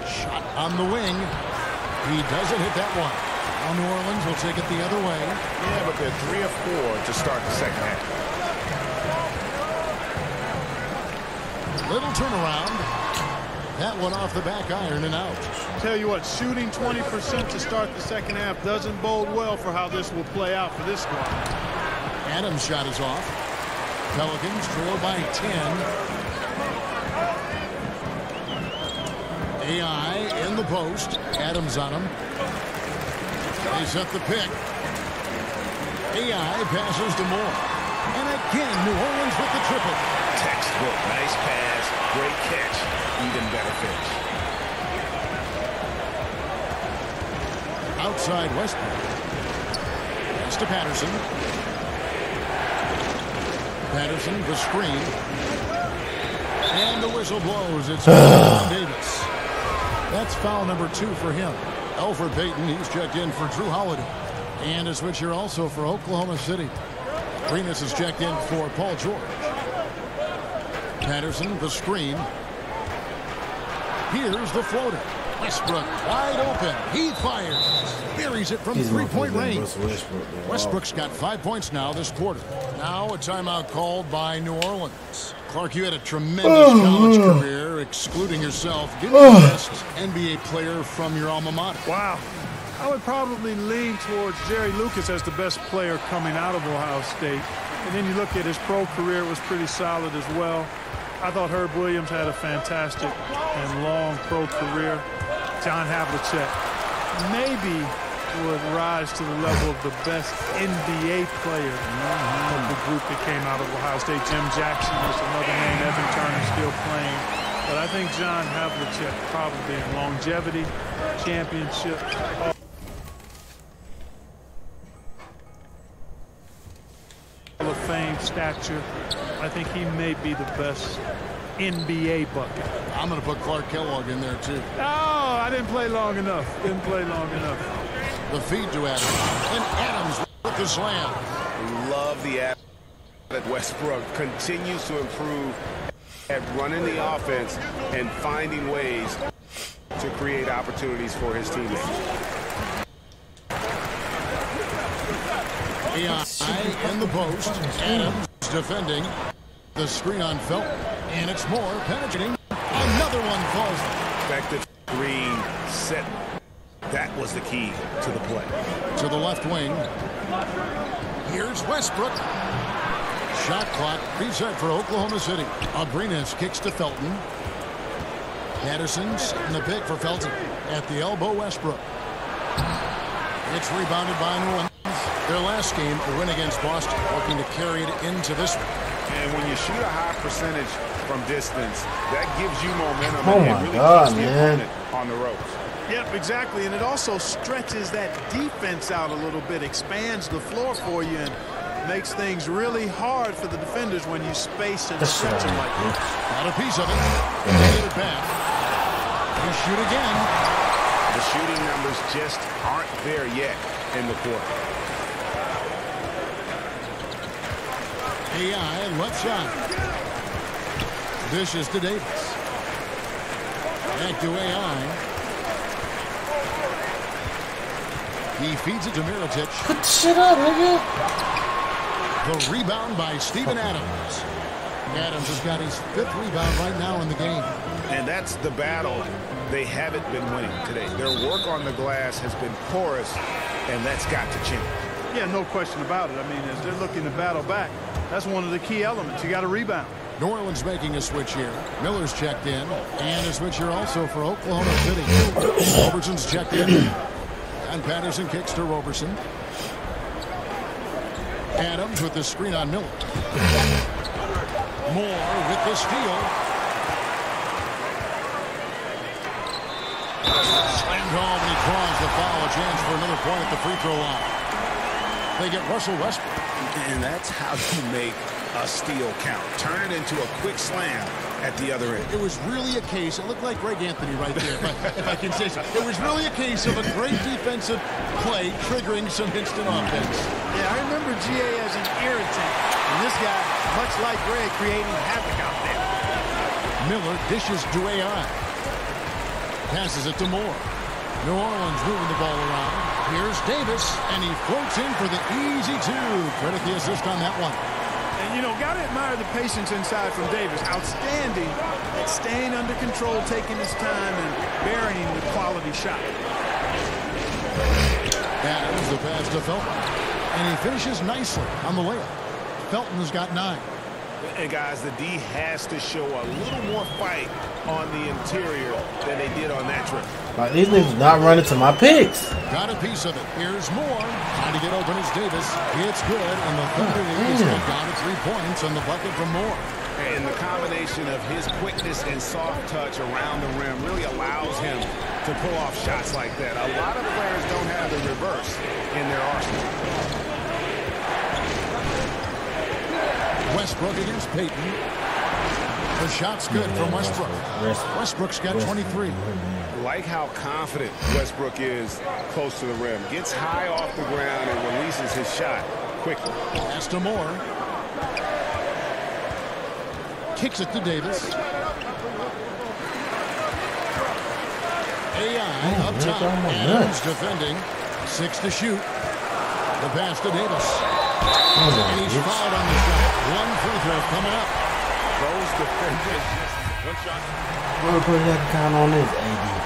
Shot on the wing. He doesn't hit that one. Now New Orleans will take it the other way. Yeah, but they're 3 of 4 to start the second half. Little turnaround. That one off the back iron and out. Tell you what, shooting 20% to start the second half doesn't bode well for how this will play out for this squad. Adams' shot is off. Pelicans trail by 10. AI in the post. Adams on him. They set the pick. AI passes to Moore. And again, New Orleans with the triple. Textbook. Nice pass. Great catch. Even better finish. Outside Westbrook. Pass to Patterson. Patterson, the screen. And the whistle blows. It's Davis. That's foul number 2 for him. Elfrid Payton, he's checked in for Drew Holiday. And a switch here also for Oklahoma City. Remus is checked in for Paul George. Patterson, the screen. Here's the floater. Westbrook wide open. He fires. Buries it from 3-point range. Westbrook's got 5 points now this quarter. Now a timeout called by New Orleans. Clark, you had a tremendous college career, excluding yourself. Give me the best NBA player from your alma mater. Wow. I would probably lean towards Jerry Lucas as the best player coming out of Ohio State. And then you look at his pro career, it was pretty solid as well. I thought Herb Williams had a fantastic and long pro career. John Havlicek maybe would rise to the level of the best NBA player of the group that came out of Ohio State. Jim Jackson is another name. Evan Turner still playing. But I think John Havlicek probably in longevity, championship. Hall of Fame stature. I think he may be the best NBA bucket. I'm going to put Clark Kellogg in there too. Oh, I didn't play long enough. Didn't play long enough. The feed to Adams. And Adams with the slam. Love the app that Westbrook continues to improve at running the offense and finding ways to create opportunities for his teammates. AI in the post. Adams defending. The screen on Felton. And it's Moore penetrating. Another one falls. Effective screen set. That was the key to the play. To the left wing. Here's Westbrook. Shot clock reset for Oklahoma City. Abrinas kicks to Felton. Patterson's in the pick for Felton. At the elbow, Westbrook. It's rebounded by New Orleans. Their last game, a win against Boston, looking to carry it into this one. And when you shoot a high percentage from distance, that gives you momentum. Oh and my really God, keeps the man. opponent on the ropes. Yep, exactly. And it also stretches that defense out a little bit, expands the floor for you, and makes things really hard for the defenders when you space and stretch them like that. Got a piece of it. Get it back. You shoot again. The shooting numbers just aren't there yet in the quarter. AI left side. Dishes to Davis. Back to AI. He feeds it to Mirotic. Put the shit up, nigga. The rebound by Steven Adams. Adams has got his 5th rebound right now in the game. And that's the battle they haven't been winning today. Their work on the glass has been porous, and that's got to change. Yeah, no question about it. I mean, as they're looking to battle back, that's one of the key elements. You got to rebound. New Orleans making a switch here. Miller's checked in. And a switch here also for Oklahoma City. Roberson's checked in. And Patterson kicks to Roberson. Adams with the screen on Miller. Moore with the steal. Slammed home and he draws the foul. A chance for another point at the free throw line. They get Russell Westbrook. And that's how you make a steal count. Turn it into a quick slam at the other end. It was really a case, it looked like Greg Anthony right there, if I can say so. It was really a case of a great defensive play triggering some instant offense. Yeah, I remember GA as an irritant. And this guy, much like Greg, creating havoc out there. Miller dishes to AI. Passes it to Moore. New Orleans moving the ball around. Here's Davis, and he floats in for the easy 2. Credit the assist on that one. And, you know, got to admire the patience inside from Davis. Outstanding at staying under control, taking his time, and burying the quality shot. Adams the pass to Felton. And he finishes nicely on the layup. Felton has got 9. And, guys, the D has to show a little more fight on the interior than they did on that trip. Like, these niggas not running to my picks. Got a piece of it. Here's Moore. Trying to get open is Davis. It's good. And the Thunder League has got 3 points on the bucket from Moore. And the combination of his quickness and soft touch around the rim really allows him to pull off shots like that. A lot of players don't have the reverse in their arsenal. Westbrook against Payton. The shot's good from Westbrook. Westbrook's got 23. Like how confident Westbrook is close to the rim. Gets high off the ground and releases his shot quickly. Pass to Moore. Kicks it to Davis. AI up top. Adams defending. 6 to shoot. The pass to Davis. And he's fouled on the shot. 1 free throw coming up. Those defenders. One shot. We're putting that count on this, AD.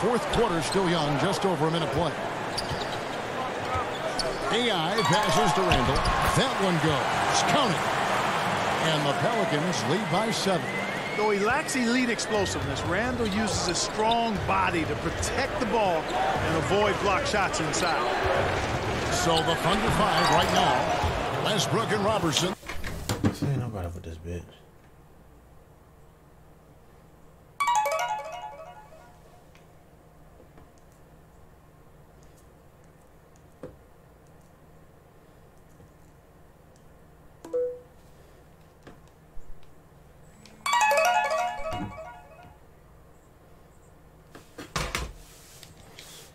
4th quarter still young, just over a minute play. AI passes to Randall. That one goes. Count it. And the Pelicans lead by 7. Though he lacks elite explosiveness, Randall uses his strong body to protect the ball and avoid block shots inside. So the Thunder 5 right now. Westbrook and Robertson. Ain't nobody with this bitch.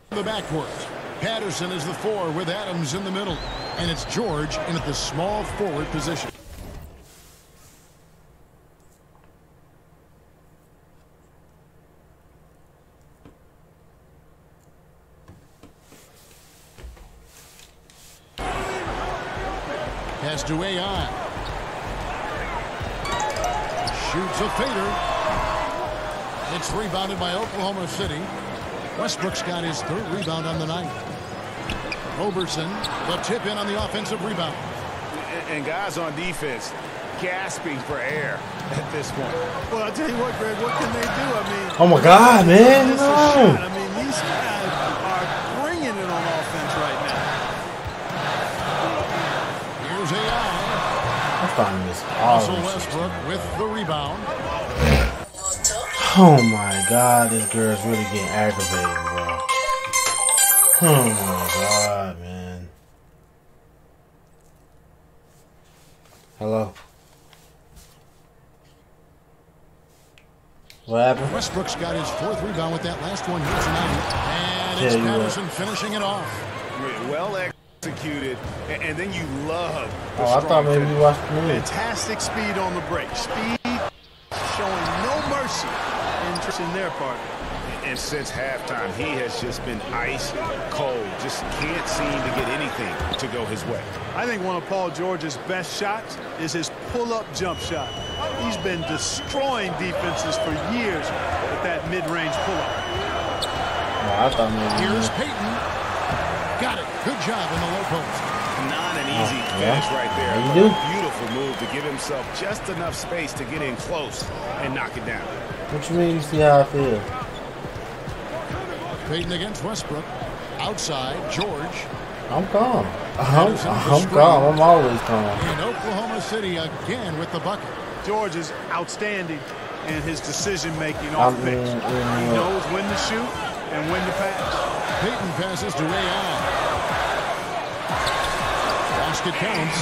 The backcourt. Patterson is the 4 with Adams in the middle. And it's George in at the small forward position. Pass to AI. Shoots a fader. It's rebounded by Oklahoma City. Westbrook's got his 3rd rebound on the night. Roberson, the tip in on the offensive rebound. And guys on defense gasping for air at this point. Well, I'll tell you what, Greg, what can they do? I mean, oh my God, man. No. I mean, these guys are bringing it on offense right now. Here's AI. I find this Russell Westbrook with the rebound. Oh my God, this girl's really getting aggravated, bro. Oh my God, man. Hello? What happened? Westbrook's got his 4th rebound with that last one here tonight. And it's Patterson finishing it off. Well executed, and then you love the I thought maybe we watched the movie. Fantastic speed on the break. Speed showing no mercy in interest in their part. And since halftime, he has just been ice cold. Just can't seem to get anything to go his way. I think one of Paul George's best shots is his pull-up jump shot. He's been destroying defenses for years with that mid-range pull-up. Here's Payton. Got it. Good job in the low post. Not an easy finish right there. But a beautiful move to give himself just enough space to get in close and knock it down. What you mean you see how I feel? Payton against Westbrook. Outside, George. I'm calm. I'm calm. I'm always calm. And Oklahoma City again with the bucket. George is outstanding in his decision-making off the bench. He knows when to shoot and when to pass. Payton passes to AI. Basket counts.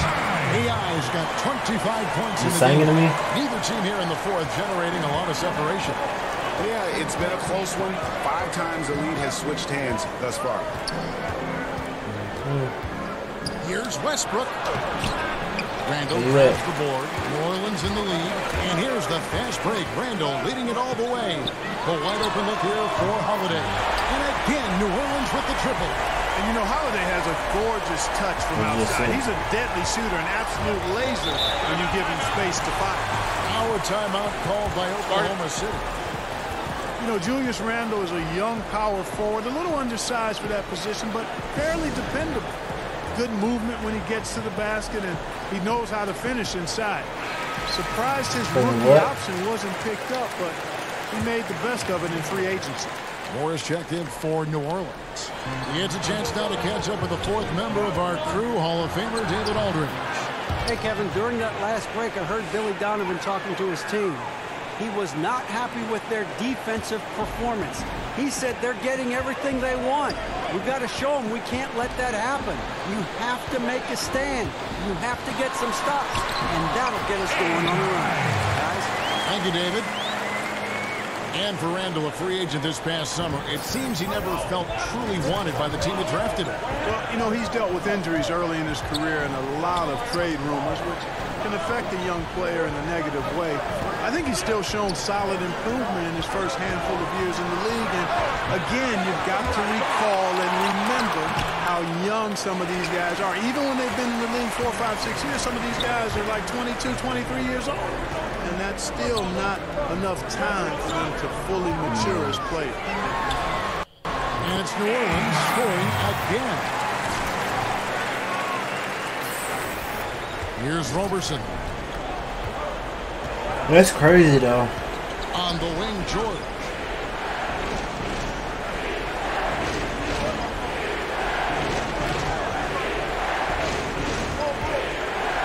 AI's got 25 points in the game. To me? Neither team here in the fourth generating a lot of separation. Yeah, it's been a close one. 5 times the lead has switched hands thus far. Here's Westbrook. Randall grabs the board. New Orleans in the lead. And here's the fast break. Randall leading it all the way. The wide open look here for Holiday. And again, New Orleans with the triple. And you know, Holiday has a gorgeous touch from outside. He's a deadly shooter, an absolute laser when you give him space to fire. Our timeout called by Oklahoma City. You know, Julius Randle is a young power forward, a little undersized for that position, but fairly dependable. Good movement when he gets to the basket, and he knows how to finish inside. Surprised his rookie option wasn't picked up, but he made the best of it in free agency. Morris checked in for New Orleans. He gets a chance now to catch up with the fourth member of our crew, Hall of Famer David Aldridge. Hey, Kevin, during that last break, I heard Billy Donovan talking to his team. He was not happy with their defensive performance. He said they're getting everything they want. We've got to show them we can't let that happen. You have to make a stand. You have to get some stops, and that'll get us going on the run. Guys? Thank you, David. And for Randall, a free agent this past summer, it seems he never felt truly wanted by the team that drafted him. Well, you know, he's dealt with injuries early in his career and a lot of trade rumors, which can affect a young player in a negative way. I think he's still shown solid improvement in his first handful of years in the league. And again, you've got to recall and remember how young some of these guys are. Even when they've been in the league 4, 5, 6 years, some of these guys are like 22, 23 years old. And that's still not enough time for them to fully mature as players. And it's New Orleans scoring again. Here's Roberson. That's crazy, though. On the wing, George.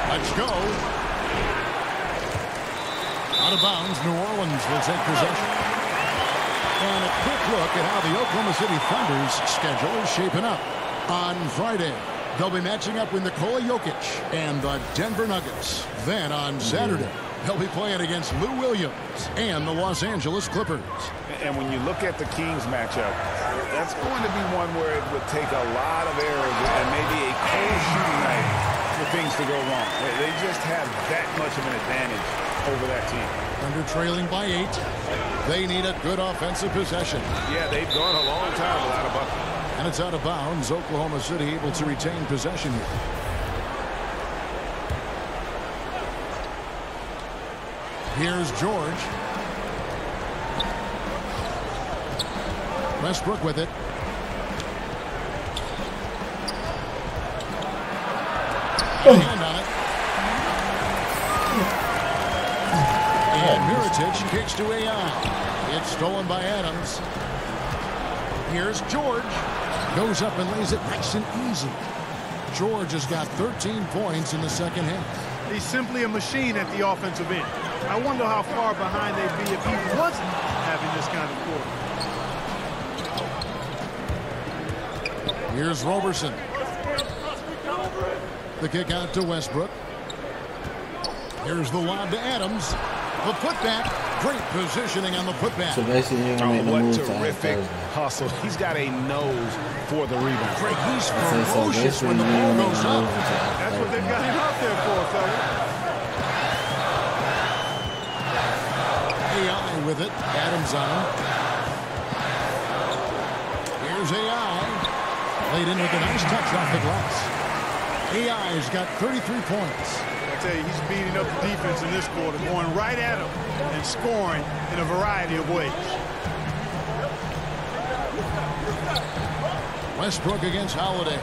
Let's go. Out of bounds, New Orleans will take possession. And a quick look at how the Oklahoma City Thunder's schedule is shaping up. On Friday, they'll be matching up with Nikola Jokic and the Denver Nuggets. Then on Saturday, they'll be playing against Lou Williams and the Los Angeles Clippers. And when you look at the Kings matchup, that's going to be one where it would take a lot of errors and maybe a cold shooting night for things to go wrong. They just have that much of an advantage over that team. Under trailing by 8. They need a good offensive possession. Yeah, they've gone a long time without a bucket. And it's out of bounds. Oklahoma City able to retain possession here. Here's George. Westbrook with it. Hand on it. And Mirotic kicks to AI. It's stolen by Adams. Here's George. Goes up and lays it nice and easy. George has got 13 points in the second half. He's simply a machine at the offensive end. I wonder how far behind they'd be if he wasn't having this kind of quarter. Here's Roberson. The kick out to Westbrook. Here's the lob to Adams. The putback. Great positioning on the putback. So basically, you're going to make the move to terrific hustle. He's got a nose for the rebound. Great. He's ferocious when the ball goes up. That's what they've got him out there for, fella. AI with it. Adams on him. Here's AI. Laid in with a nice touch off the glass. AI's got 33 points. I tell you, he's beating up the defense in this quarter, going right at him and scoring in a variety of ways. Westbrook against Holiday.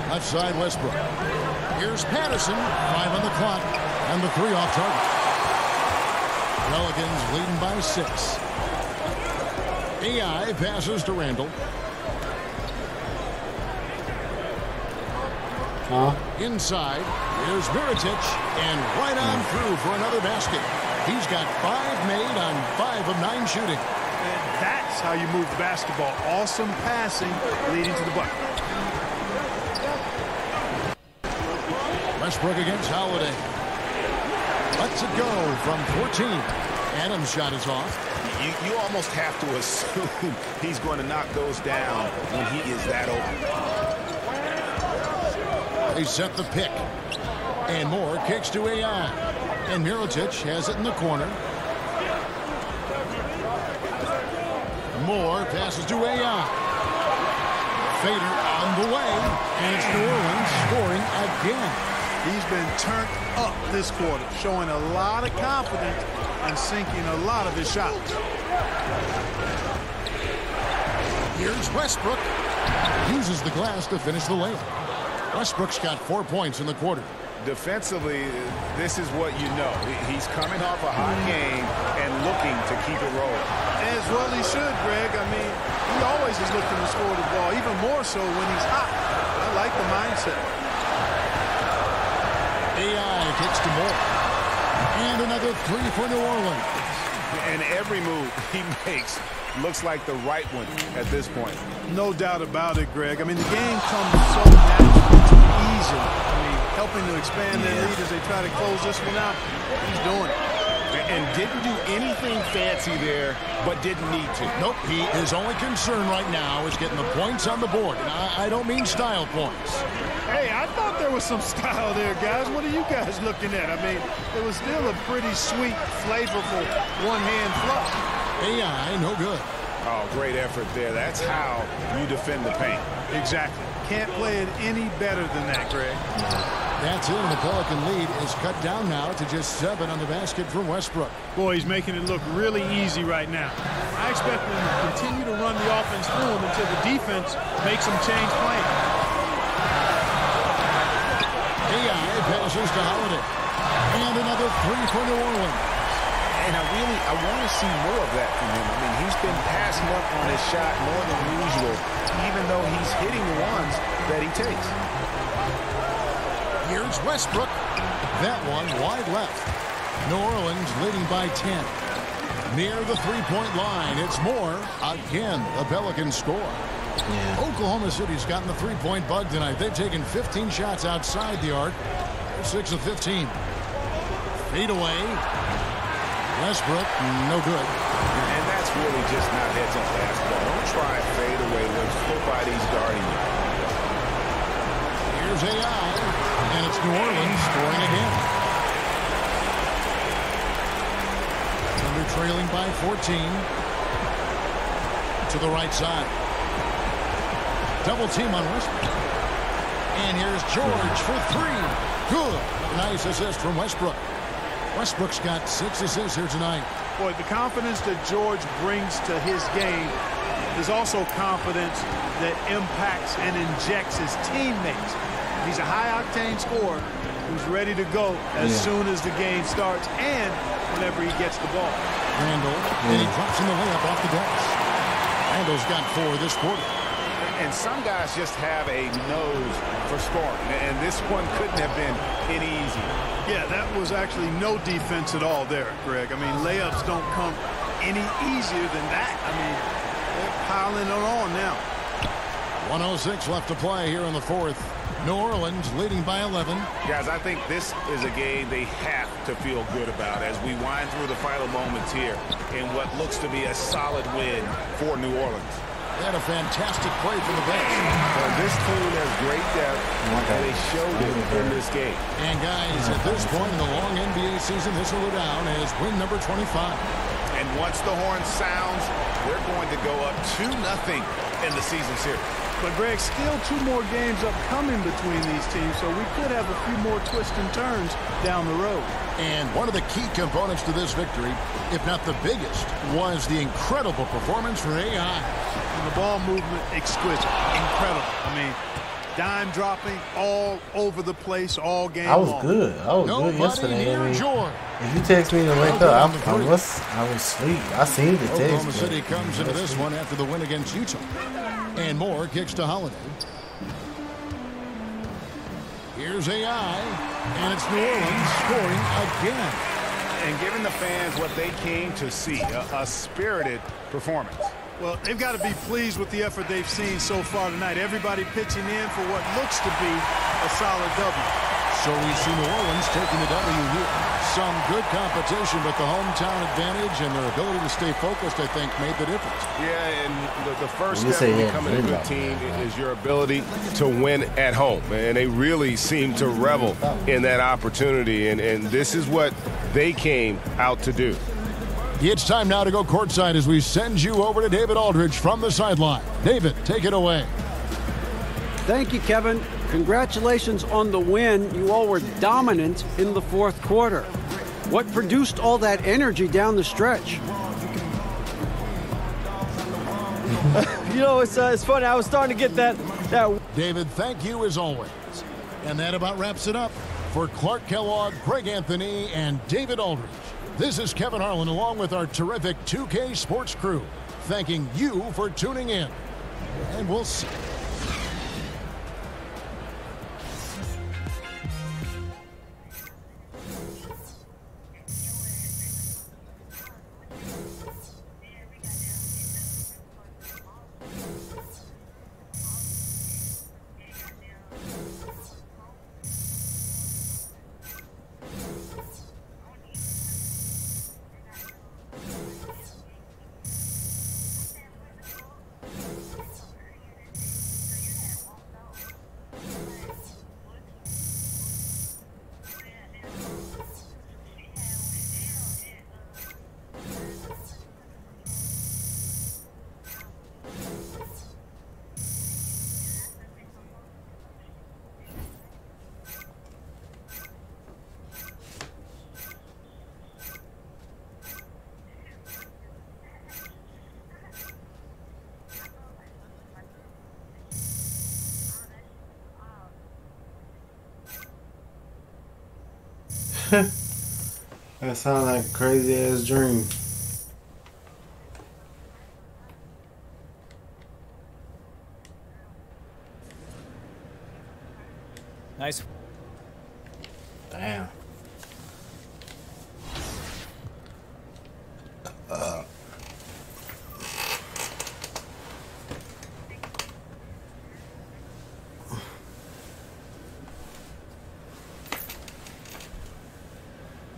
Left side, Westbrook. Here's Patterson. 5 on the clock. And the 3 off target. Pelicans leading by 6. AI passes to Randall. Inside, here's Mirotic, and right on through for another basket. He's got 5 made on 5 of 9 shooting. And that's how you move the basketball. Awesome passing leading to the bucket. Westbrook against Holiday. Lets it go from 14. Adams' shot is off. You almost have to assume he's going to knock those down when he is that open. They set the pick. And Moore kicks to AI. And Mirotic has it in the corner. Moore passes to AI. Fader on the way. And it's New Orleans scoring again. He's been turned up this quarter, showing a lot of confidence and sinking a lot of his shots. Here's Westbrook. Uses the glass to finish the layup. Westbrook's got 4 points in the quarter. Defensively, this is what you know. He's coming off a hot game and looking to keep it rolling. As well he should, Greg. I mean, he always is looking to score the ball, even more so when he's hot. I like the mindset. AI kicks to Moore. And another 3 for New Orleans. And every move he makes looks like the right one at this point. No doubt about it, Greg. I mean, the game comes so naturally, too easy. I mean, helping to expand their lead as they try to close this one out. He's doing it. And didn't do anything fancy there, but didn't need to. Nope, his only concern right now is getting the points on the board. And I don't mean style points. Hey, I thought there was some style there, guys. What are you guys looking at? I mean, it was still a pretty sweet, flavorful one-hand flush. AI, no good. Oh, great effort there. That's how you defend the paint. Exactly. Can't play it any better than that, Greg. That's it, and the Pelican lead is cut down now to just 7 on the basket from Westbrook. Boy, he's making it look really easy right now. I expect them to continue to run the offense through him until the defense makes them change plans. AI passes to Holiday. And another 3 for New Orleans. And I want to see more of that from him. I mean, he's been passing up on his shot more than usual, even though he's hitting the ones that he takes. Here's Westbrook. That one wide left. New Orleans leading by 10. Near the three-point line, it's Moore. Again, the Pelicans score. Yeah. Oklahoma City's gotten the three-point bug tonight. They've taken 15 shots outside the arc. They're 6 of 15. Fade away. Westbrook, no good. And that's really just not heads-up basketball. Don't try a fade away when nobody's guarding you. Here's AI, and it's New Orleans scoring again. Thunder trailing by 14. To the right side. Double team on Westbrook. And here's George for 3. Good. Nice assist from Westbrook. Westbrook's got 6 assists here tonight. Boy, the confidence that George brings to his game is also confidence that impacts and injects his teammates. He's a high-octane scorer who's ready to go as soon as the game starts and whenever he gets the ball. Randall, and he drops in the layup off the glass. Randall's got 4 this quarter. And some guys just have a nose for scoring, and this one couldn't have been any easier. Yeah, that was actually no defense at all there, Greg. I mean, layups don't come any easier than that. I mean, they're piling it on now. 1:06 left to play here in the fourth. New Orleans leading by 11. Guys, I think this is a game they have to feel good about as we wind through the final moments here in what looks to be a solid win for New Orleans. And a fantastic play for the bench. Well, this team has great depth, and they showed it in this game. And guys, at this point in the long NBA season, this will go down as win number 25. And once the horn sounds, they're going to go up 2-0 in the season series. But, Greg, still 2 more games upcoming between these teams, so we could have a few more twists and turns down the road. And one of the key components to this victory, if not the biggest, was the incredible performance for AI. And the ball movement, exquisite, incredible. I mean, dime dropping all over the place all game long. I was good. I was good yesterday. I mean, if you text me to wake up, I was asleep. I seen the text. Oklahoma City comes into this one after the win against Utah. And Moore kicks to Holiday. Here's AI, and it's New Orleans scoring again. And giving the fans what they came to see, a spirited performance. Well, they've got to be pleased with the effort they've seen so far tonight. Everybody pitching in for what looks to be a solid W. So we see New Orleans taking the W here. Some good competition, but the hometown advantage and their ability to stay focused, I think, made the difference. Yeah, and the first step in becoming a good team is your ability to win at home. And they really seem to revel in that opportunity, and this is what they came out to do. It's time now to go courtside as we send you over to David Aldridge from the sideline. David, take it away. Thank you, Kevin. Congratulations on the win. You all were dominant in the fourth quarter. What produced all that energy down the stretch? You know, it's funny. I was starting to get that. David, thank you as always. And that about wraps it up. For Clark Kellogg, Greg Anthony, and David Aldridge, this is Kevin Harlan along with our terrific 2K Sports crew, thanking you for tuning in. And we'll see. That sounds like a crazy ass dream. Nice. Damn.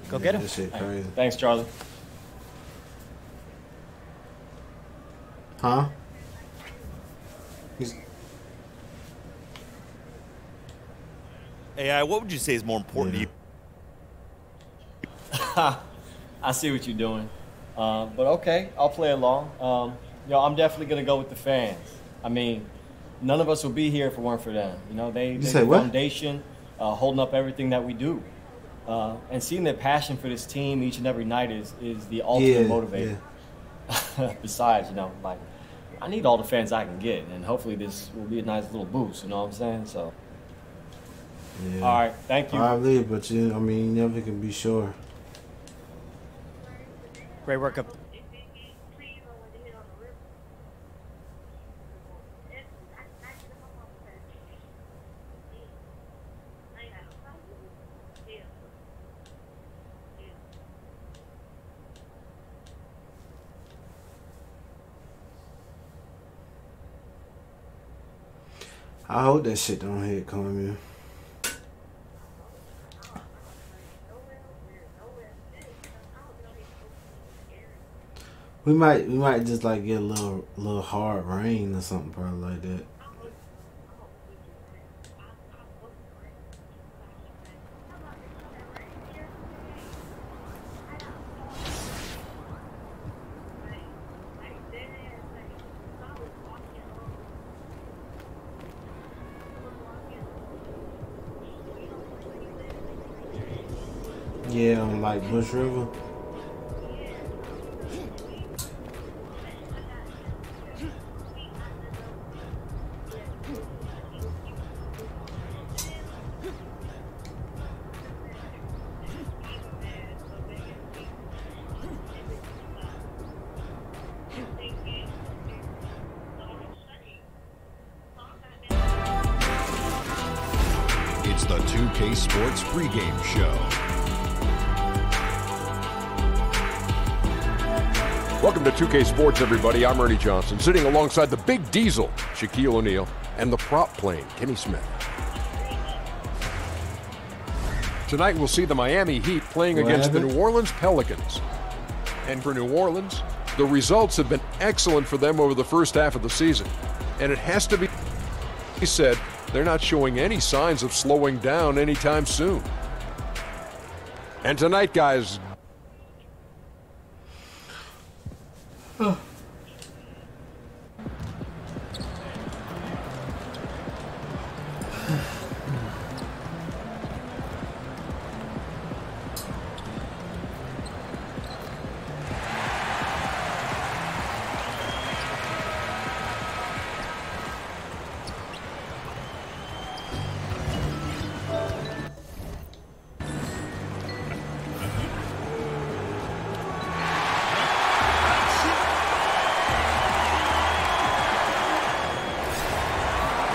Go get him. This shit crazy. Thanks, Charlie. Huh? AI, what would you say is more important to you? I see what you're doing. But okay, I'll play along. I'm definitely going to go with the fans. I mean, none of us would be here if it weren't for them. You know, they're the foundation, holding up everything that we do. And seeing their passion for this team each and every night is the ultimate motivator. Yeah. Besides, I need all the fans I can get, and hopefully this will be a nice little boost, you know what I'm saying? So, yeah. All right, thank you. Probably, but you never can be sure. Great work up. I hope that shit don't hit Columbia. We might just like get a little hard rain or something probably like that. Yeah, on like Bush River. It's the 2K Sports pregame show. Welcome to 2K Sports, everybody. I'm Ernie Johnson, sitting alongside the Big Diesel, Shaquille O'Neal, and the prop plane, Kenny Smith. Tonight we'll see the Miami Heat playing against the New Orleans Pelicans. And for New Orleans, the results have been excellent for them over the first half of the season. And it has to be said, they're not showing any signs of slowing down anytime soon. And tonight, guys,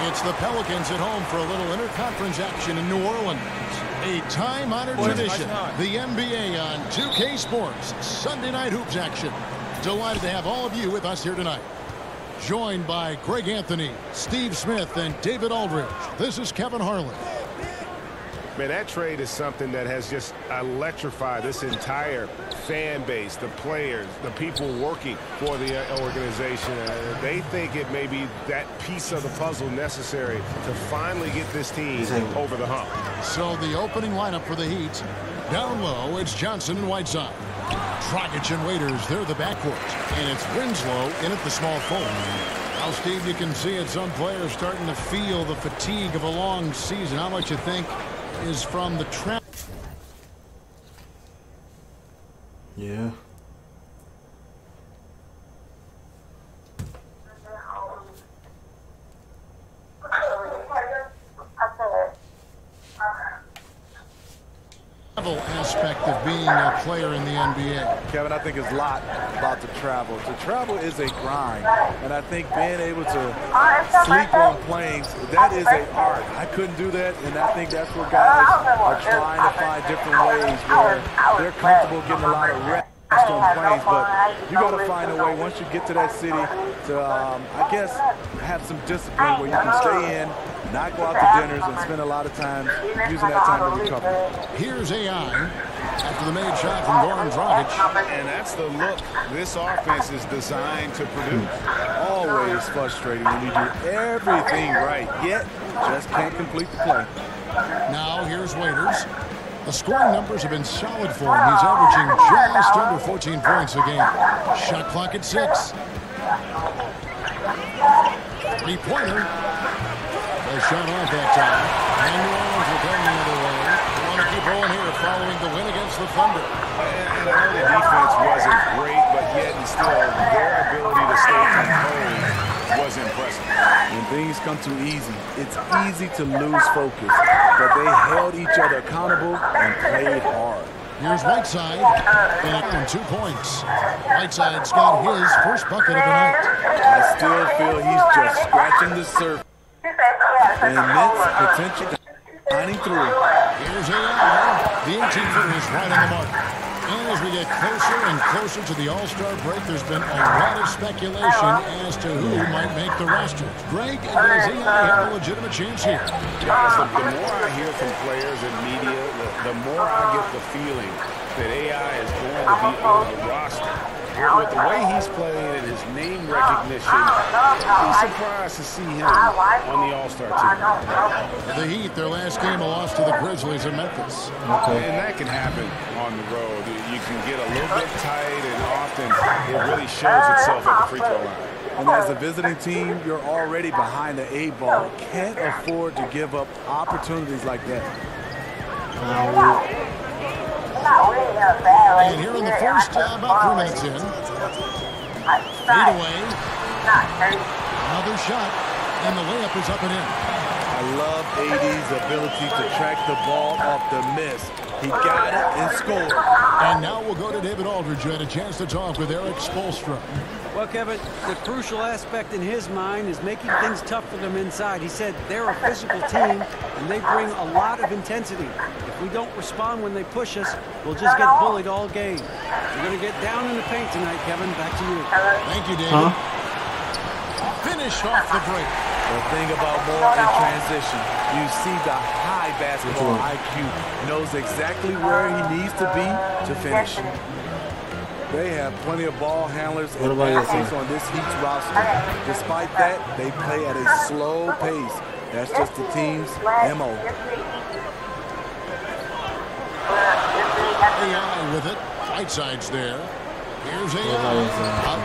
It's the Pelicans at home for a little interconference action in New Orleans. A time-honored tradition. The NBA on 2K Sports. Sunday night hoops action. Delighted to have all of you with us here tonight. Joined by Greg Anthony, Steve Smith, and David Aldridge. This is Kevin Harlan. Man, that trade is something that has just electrified this entire fan base, the players, the people working for the organization. They think it may be that piece of the puzzle necessary to finally get this team over the hump. So the opening lineup for the Heat. Down low, it's Johnson and Whiteside. Dragic and Waiters, they're the backcourt. And it's Winslow in at the small forward. Now, Steve, you can see it. Some players starting to feel the fatigue of a long season. How much you think is from the trap? Yeah. Aspect of being a player in the NBA. Kevin, I think it's a lot about the travel. The travel is a grind, and I think being able to sleep on planes, that is an art. I couldn't do that, and I think that's where guys are trying to find different ways where they're comfortable getting a lot of rest on planes, but you got to find a way once you get to that city to, I guess, have some discipline where you can stay in, not go out to dinners, and spend a lot of time using that time to recover. Here's AI after the made shot from Goran Dragic. And that's the look this offense is designed to produce. Always frustrating when you do everything right, yet just can't complete the play. Now here's Waiters. The scoring numbers have been solid for him. He's averaging just under 14 points a game. Shot clock at 6. Three-pointer. A shot off that time. And New Orleans will come the other way. They want to keep going here following the win against the Thunder. And I know the defense wasn't great, but yet and still their ability to stay composed was impressive. When things come too easy, it's easy to lose focus. But they held each other accountable and played hard. Here's Whiteside, and 2 points. Whiteside's got his first bucket of the night. I still feel he's just scratching the surface. Immense potential shining through. Here's AI. The 18-footer is right on the mark. And as we get closer and closer to the All-Star break, there's been a lot of speculation as to who might make the roster. Greg, does AI have a legitimate chance here? Guys, the more I hear from players and media, the more I get the feeling that AI is going to be on the roster. with the way he's playing and his name recognition, be surprised to see him on the All-Star team. The Heat, their last game, a loss to the Grizzlies in Memphis. And that can happen on the road. You can get a little bit tight, and often it really shows itself at the free throw line. And as a visiting team, you're already behind the 8-ball. Can't afford to give up opportunities like that. And here in the first, about 3 minutes in. Fade away. Another shot, and the layup is up and in. I love AD's ability to track the ball off the miss. He got it and scored. And now we'll go to David Aldridge, who had a chance to talk with Eric Spoelstra. Well, Kevin, the crucial aspect in his mind is making things tough for them inside. He said they're a physical team, and they bring a lot of intensity. If we don't respond when they push us, we'll just get bullied all game. We're going to get down in the paint tonight, Kevin. Back to you. Thank you, David. Finish off the break. The thing about Moore in transition, you see the high basketball IQ, knows exactly where he needs to be to finish. They have plenty of ball handlers and athletes on this Heat's roster. Despite that, they play at a slow pace. That's just the team's MO. AI with it. Whiteside's there. Here's AI.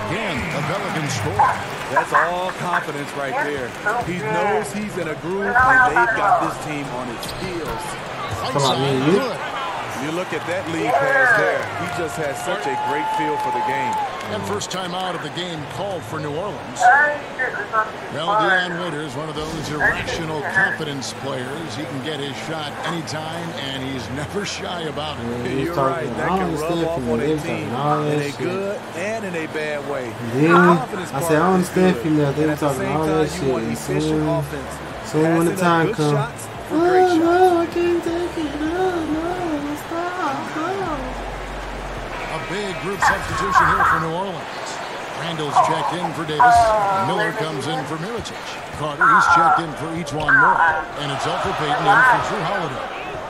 Again, the Pelicans score. That's all confidence right there. He knows he's in a groove, and they've got this team on its heels. Whiteside, good. You look at that lead pass there. He just has such a great feel for the game. And first time out of the game called for New Orleans. Well, Dion Waiters, one of those irrational confidence players. He can get his shot anytime, and he's never shy about it. Yeah, you're right. That can rub off on a team in a good and in a bad way. I said, I understand female. They were talking all that shit. Soon when the time comes. Oh, no, I can't take it. No. A big group substitution here for New Orleans. Randall's checked in for Davis. Miller comes in for Mirotic. Carter, he's checked in for Ejuan Moore. And it's Elfrid Payton in for Drew Holiday.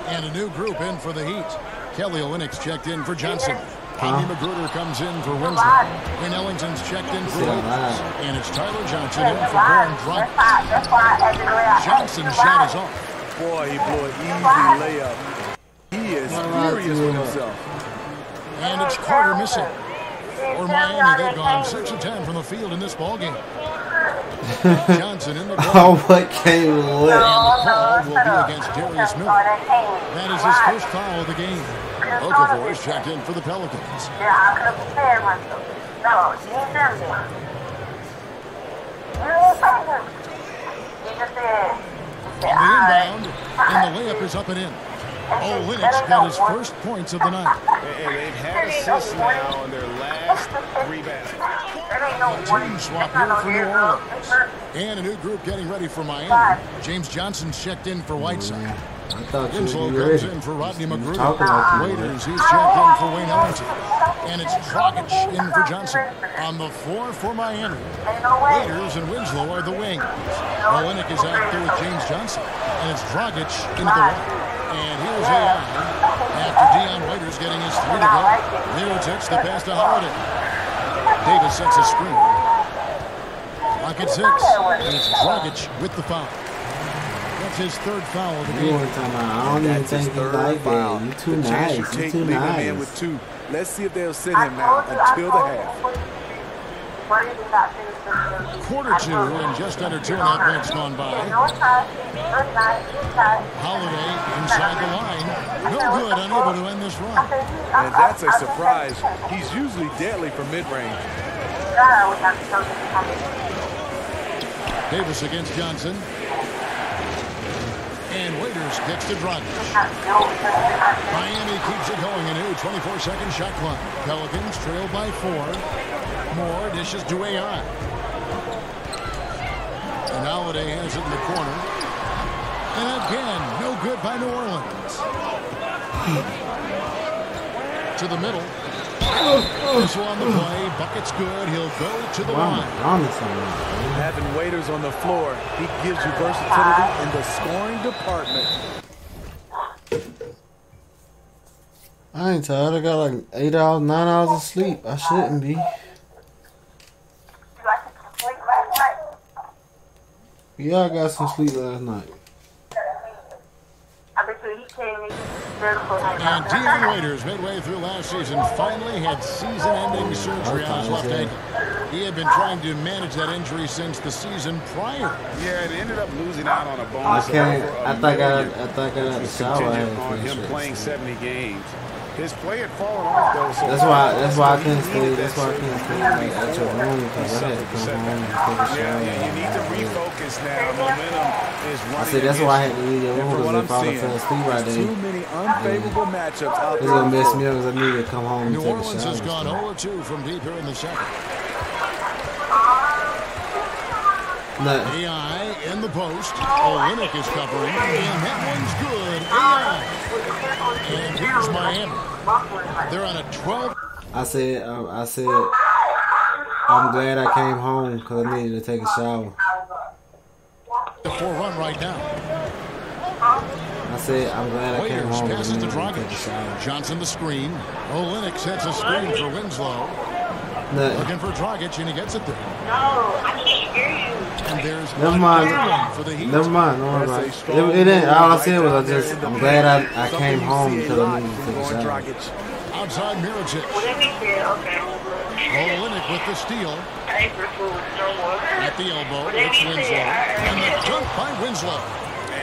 And a new group in for the Heat. Kelly Olynyk's checked in for Johnson. Andy Magruder comes in for Winslow. Wayne Ellington's checked in for Waiters. And it's Tyler Johnson in for Goran Dragic. Johnson's shot is off. Boy, he blew an easy layup. He is furious with himself. And it's Carter missing. For Miami, they've gone 6 of 10 from the field in this ballgame. Johnson in the goal. Oh, what came lit. And the call will be against Darius Miller. That is his first foul of the game. Okafor is checked in for the Pelicans. On the inbound, and the layup is up and in. Olynyk's got his first points of the night. And they've had assists now on their last 3 baskets. Team swap here for New Orleans. And a new group getting ready for Miami. James Johnson's checked in for Whiteside. Winslow comes in for Rodney Magruder. Waiters, he's checked in for Wayne Ellington. And it's Dragic in for Johnson. On the floor for Miami, Waiters and Winslow are the wings. Olynyk is out there with James Johnson. And it's Dragic into the right. And here's AI. After Dion Waiters getting his 3 to go. Mirotic the pass to Holiday. Davis sets a screen. Clock at 6. And it's Dragic with the foul. That's his 3rd foul of the game. I don't even think he's like that. You too nice. You too nice. With 2. Let's see if they'll sit him now until the half. Quarter 2 and just under 2.5 minutes gone by. Holiday inside the line. No good, unable to end this run. And that's a surprise. He's usually deadly from mid-range. Davis against Johnson. And Waiters gets to Dragic. Miami keeps it going. A new 24-second shot clock. Pelicans trail by 4. Moore dishes to AI. And Holiday has it in the corner. And again, no good by New Orleans. To the middle. Also on the play. Bucket's good. He'll go to the line. Having Waiters on the floor, he gives you versatility in the scoring department. I ain't tired. I got like 8 hours, 9 hours of sleep. I shouldn't be. Yeah, I got some sleep last night. And Deion Waiters, midway through last season, finally had season-ending surgery on his left ankle. He had been trying to manage that injury since the season prior. Yeah, it ended up losing out on a bonus. I think I got the shower. On him playing 70 games. His play had fallen off though. So that's why I couldn't stay. That's why I couldn't stay like, at your room because I had to come home and take a shower. Yeah, you need to refocus now. Momentum is running. I said that's why I had to leave your room because if I would have fell asleep right there, too many unfavorable matchups out there. It's gonna mess me up because I need to come home and New take a Orleans shower. has gone 0-2 from deep here in the second. AI in the post. Olynyk is covering, and that one's good. AI. And here's Miami. They're on a 12. I said, I'm glad I came home because I needed to take a shower. The 4-run right now. I said, I'm glad I came home because I passes needed to to take a shower. Johnson the screen. Olynyk sets a screen for Winslow. Looking for Dragic, and he gets it there. No, I can't hear you. And there's never mind. For the Heat. Never mind. Don't worry about it. It ain't. All I said was I'm glad I came home because I needed to take a shower. Outside Mirotic. Okay. Olynyk with the steal. At the elbow, it's Winslow. And the dunk by Winslow.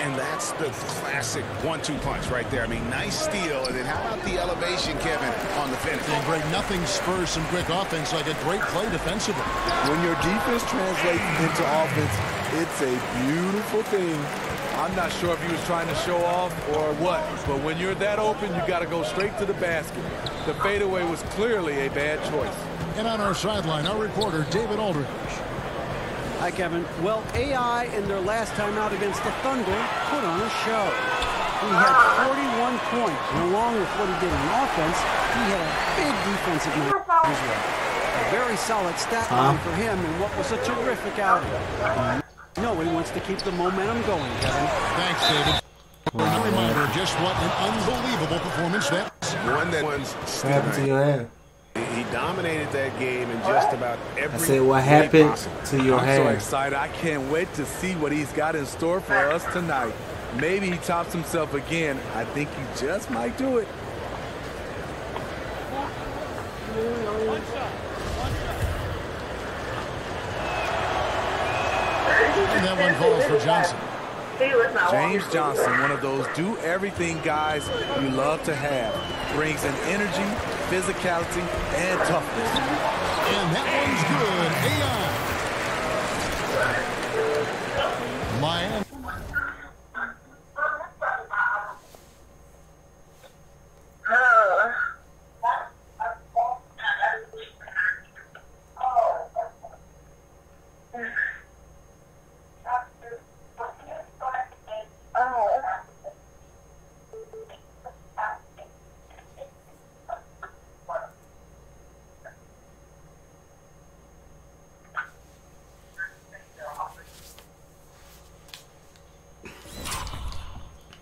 And that's the classic 1-2 punch right there. I mean, nice steal. And then how about the elevation, Kevin, on the finish? And great, nothing spurs some quick offense like a great play defensively. When your defense translates into offense, it's a beautiful thing. I'm not sure if he was trying to show off or what, but when you're that open, you got to go straight to the basket. The fadeaway was clearly a bad choice. And on our sideline, our reporter, David Aldridge. Hi, Kevin. Well, AI in their last time out against the Thunder put on a show. He had 41 points, and along with what he did on offense, he had a big defensive night as well. A very solid stat line for him in what was a terrific outing. No, he wants to keep the momentum going, Kevin. Thanks, David. A reminder of just what an unbelievable performance that was. One that one's What happened to your hair? He dominated that game in just about every I said, what happened to your hair? I'm so excited. I can't wait to see what he's got in store for us tonight. Maybe he tops himself again. I think he just might do it. And that one falls for Johnson. James Johnson, one of those do-everything guys you love to have. Brings in energy, physicality, and toughness. And that one's good. AI. Miami.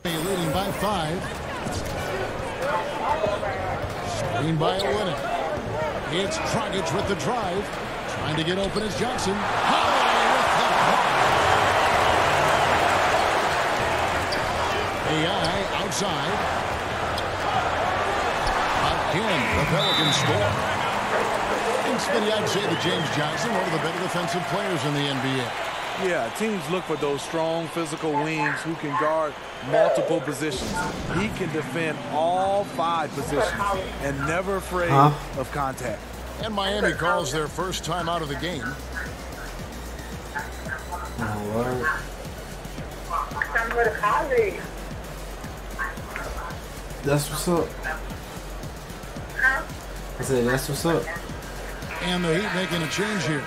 Leading by 5. Screen by Olynyk. It's Dragic with the drive. Trying to get open as Johnson. AI outside. Again, the Pelicans score. And Smitty, I'd say that James Johnson, one of the better defensive players in the NBA. Yeah, teams look for those strong physical wings who can guard multiple positions. He can defend all 5 positions and never afraid of contact. And Miami calls their first time out of the game. Oh, word. That's what's up. I said, that's what's up. And the Heat making a change here.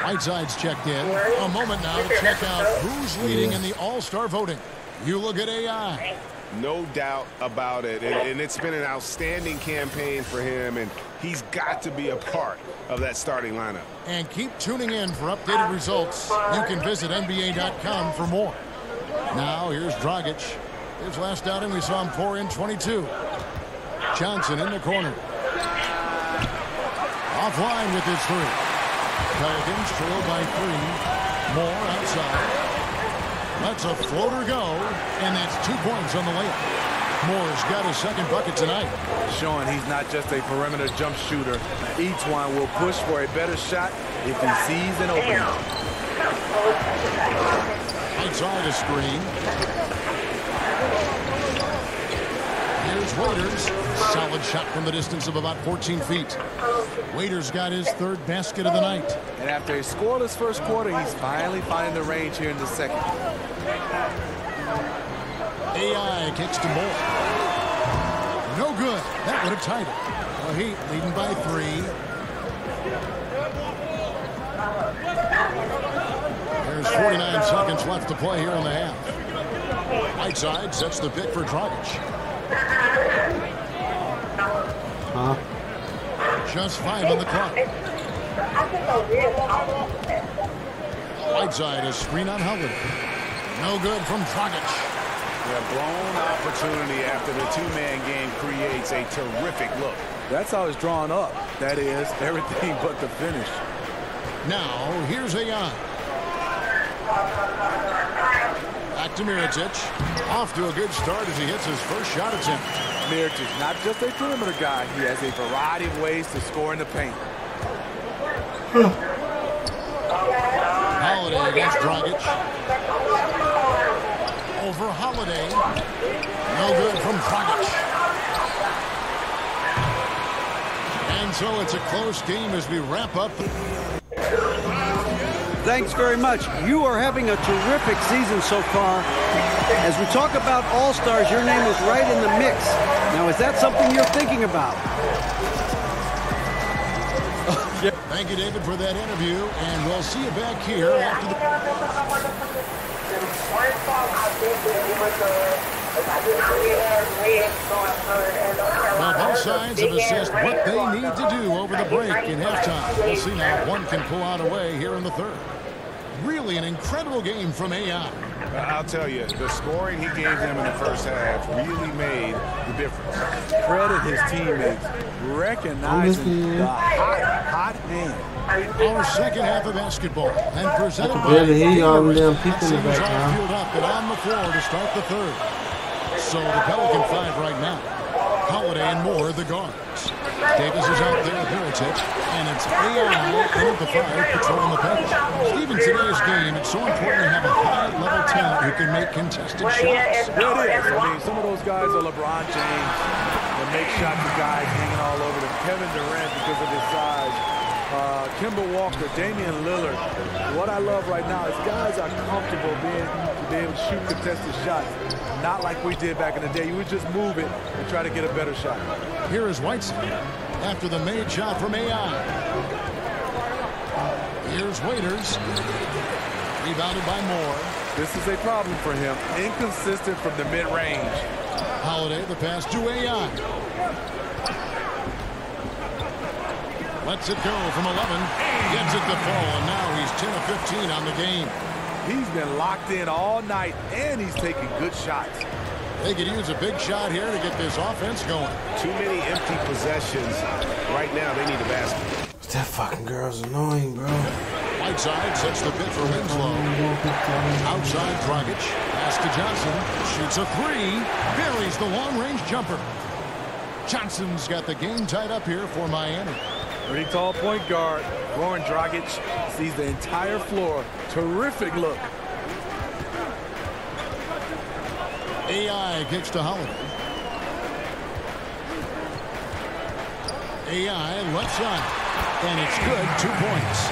Whiteside's checked in. A moment now to check out who's leading in the All-Star voting. You look at AI. No doubt about it. And it's been an outstanding campaign for him, and he's got to be a part of that starting lineup. And keep tuning in for updated results. You can visit NBA.com for more. Now, here's Dragic. His last outing, we saw him pour in 22. Johnson in the corner. Offline with his three. Pelicans trail by 3. Moore outside. Lets a floater go, and that's 2 points on the layup. Moore's got his second bucket tonight. Showing he's not just a perimeter jump shooter. Each one will push for a better shot if he sees an opening. Outside a screen. Here's Waiters. Solid shot from the distance of about 14 feet. Waiters got his 3rd basket of the night. And after a scoreless first quarter, he's finally finding the range here in the second. AI kicks to Moore. No good. That would have tied it. The Heat leading by 3. There's 49 seconds left to play here in the half. Whiteside sets the pick for Dragic. Just 5 on the clock. Whiteside is screen on Howard. No good from Dragic. A blown opportunity after the 2-man game creates a terrific look. That's how it's drawn up. That is everything but the finish. Now, here's AI. Back to Mirotic. Off to a good start as he hits his first shot attempt. Mirotic, not just a perimeter guy. He has a variety of ways to score in the paint. Holiday against Dragic. Over Holiday. No good from Dragic. And so it's a close game as we wrap up. Thanks very much. You are having a terrific season so far. As we talk about All-Stars, your name is right in the mix. Now, is that something you're thinking about? Thank you, David, for that interview, and we'll see you back here after the... Well, both sides have assessed what they need to do over the break in halftime. We'll see now if one can pull out away here in the third. Really an incredible game from AI. I'll tell you, the scoring he gave them in the first half really made the difference. Credit his teammates, recognizing the hot hand. Our second half of basketball, and presented by barely hear y'all damn people in the all background. fueled up and on the floor to start the third. So the Pelican 5 right now. Holiday and Moore, the guards. Davis is out there with Mirotic, and it's AI in at the 5 patrolling the bench. Steve, in today's game, it's so important to have a high-level talent who can make contested shots. It is. I mean, some of those guys are LeBron James that make shots with guys hanging all over them. Kevin Durant because of his size. Kemba Walker, Damian Lillard. What I love right now is guys are comfortable to be able to shoot contested shots. Not like we did back in the day. You would just move it and try to get a better shot. Here is Whiteside after the made shot from AI. Here's Waiters. Rebounded by Moore. This is a problem for him. Inconsistent from the mid-range. Holiday, the pass to AI. Lets it go from 11. Gets it to fall, and now he's 10 of 15 on the game. He's been locked in all night, and he's taking good shots. They could use a big shot here to get this offense going. Too many empty possessions. Right now, they need a basket. That fucking girl's annoying, bro. Whiteside sets the pick for Winslow. Outside Dragic. Pass to Johnson. Shoots a 3. Buries the long-range jumper. Johnson's got the game tied up here for Miami. Pretty tall point guard. Goran Dragic sees the entire floor. Terrific look. AI kicks to Holiday. AI left side. And it's good. 2 points.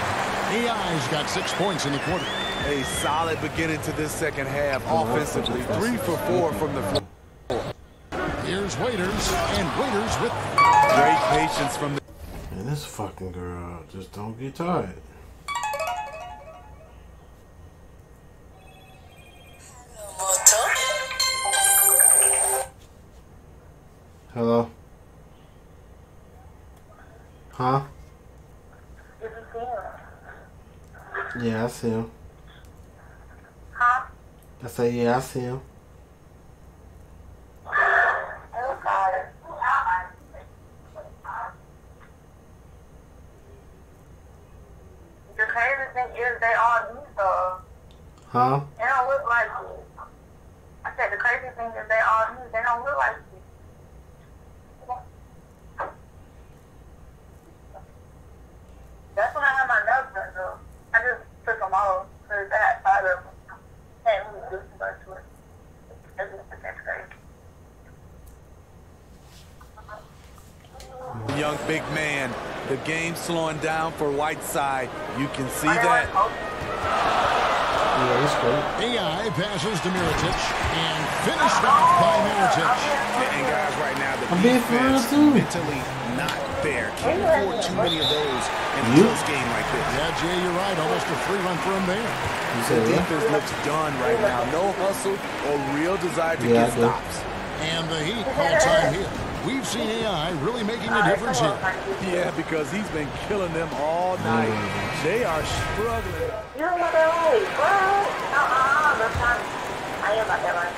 AI's got 6 points in the quarter. A solid beginning to this second half offensively. 3 for 4 from the floor. Here's Waiters. And Waiters with great patience from the... Man, this fucking girl just don't get tired. Hello? Huh? Yeah, I see him. Huh? I say, yeah, I see him. you, so. Huh? They don't look like you. I said the crazy thing is they all new. They don't look like you. That's when I had my nails done, though. I just took them off because I had 5 of them. Can't really do too much to it. That's crazy. Young big man. The game slowing down for Whiteside. You can see that. Yeah, that's great. AI passes to Mirotic and finished off by Mirotic. And guys, right now, the I'm being for real defense too. mentally not there. Can't afford too many of those in a close game like this. Yeah, Jay, you're right. Almost a 3-run for him there. The defense looks done right now. No hustle or real desire to get stops. And the Heat call time here. We've seen AI really making a difference here. Yeah, because he's been killing them all night. They are struggling. You don't got that right, bro. That's not. I am not that right.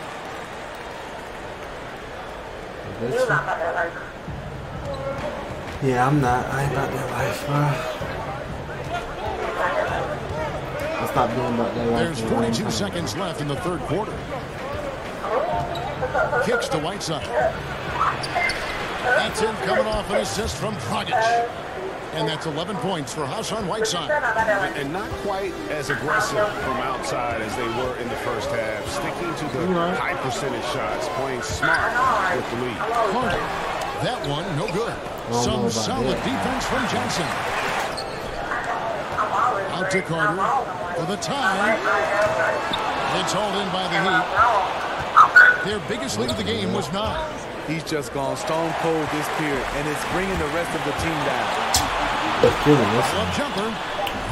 You're not about that life. Yeah, I'm not. I ain't about that life, bro. I stopped doing about that life. There's 42 seconds left in the third quarter. Kicks to Whiteside. That's him coming off an assist from Dragic. And that's 11 points for Hassan Whiteside. And not quite as aggressive from outside as they were in the first half. Sticking to the high percentage shots, playing smart with the lead. Carter. That one, no good. Some solid defense from Johnson. Out to Carter for the tie. It's hauled in by the Heat. Their biggest lead of the game was 9. He's just gone stone cold this period, and it's bringing the rest of the team down. Love jumper.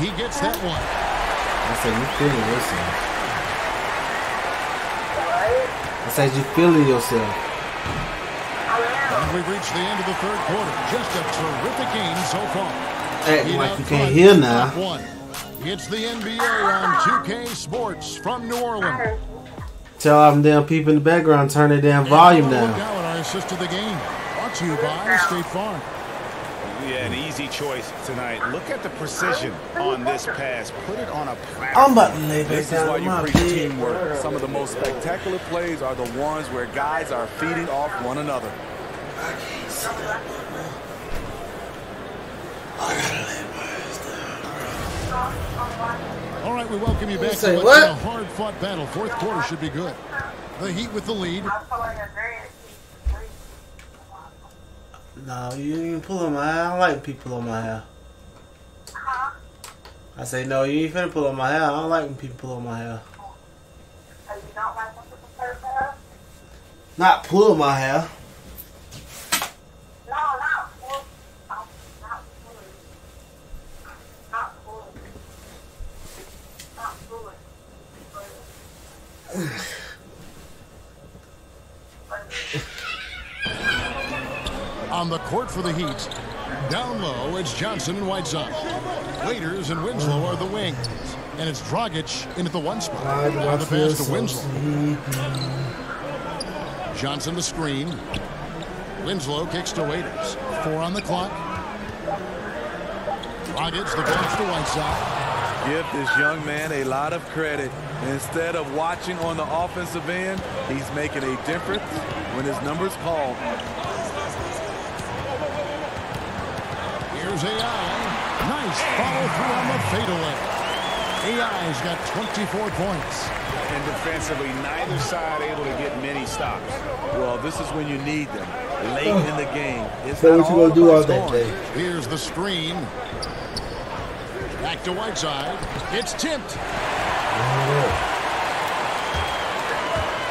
He gets that one. I said, you feeling yourself. I said, you feeling yourself. And we've reached the end of the third quarter. Just a terrific game so far. Acting like you can't hear now. It's the NBA on 2K Sports from New Orleans. Tell all them damn people in the background, turn their damn volume down. Look out, our assist to the game. Brought to you by State Farm. Yeah, an easy choice tonight. Look at the precision on this pass. Put it on a platform. I'm about to lay back This is down why in you my preach bed. teamwork. Some of the most spectacular plays are the ones where guys are feeding off one another. I can't see that. I gotta lay my ass down. All right, we welcome you back say to what? a hard-fought battle. Fourth quarter should be good. The Heat with the lead. No, you ain't pull on my hair. I don't like people on my hair. I say, no, you ain't finna pull on my hair. I don't like when people pull on my hair. Not pull my hair. On the court for the Heat. Down low, it's Johnson and Whiteside. Waiters and Winslow are the wings. And it's Dragic in at the 1 spot. Now the pass to Winslow. Johnson the screen. Winslow kicks to Waiters. 4 on the clock. Dragic the pass to Whiteside. Give this young man a lot of credit. Instead of watching on the offensive end, he's making a difference when his number's called. Here's AI. Nice follow through on the fadeaway. AI's got 24 points. And defensively, neither side able to get many stops. Well, this is when you need them. Late in the game. It's So not what you all gonna do all about that scoring. day? Here's the screen. Back to Whiteside. It's tipped.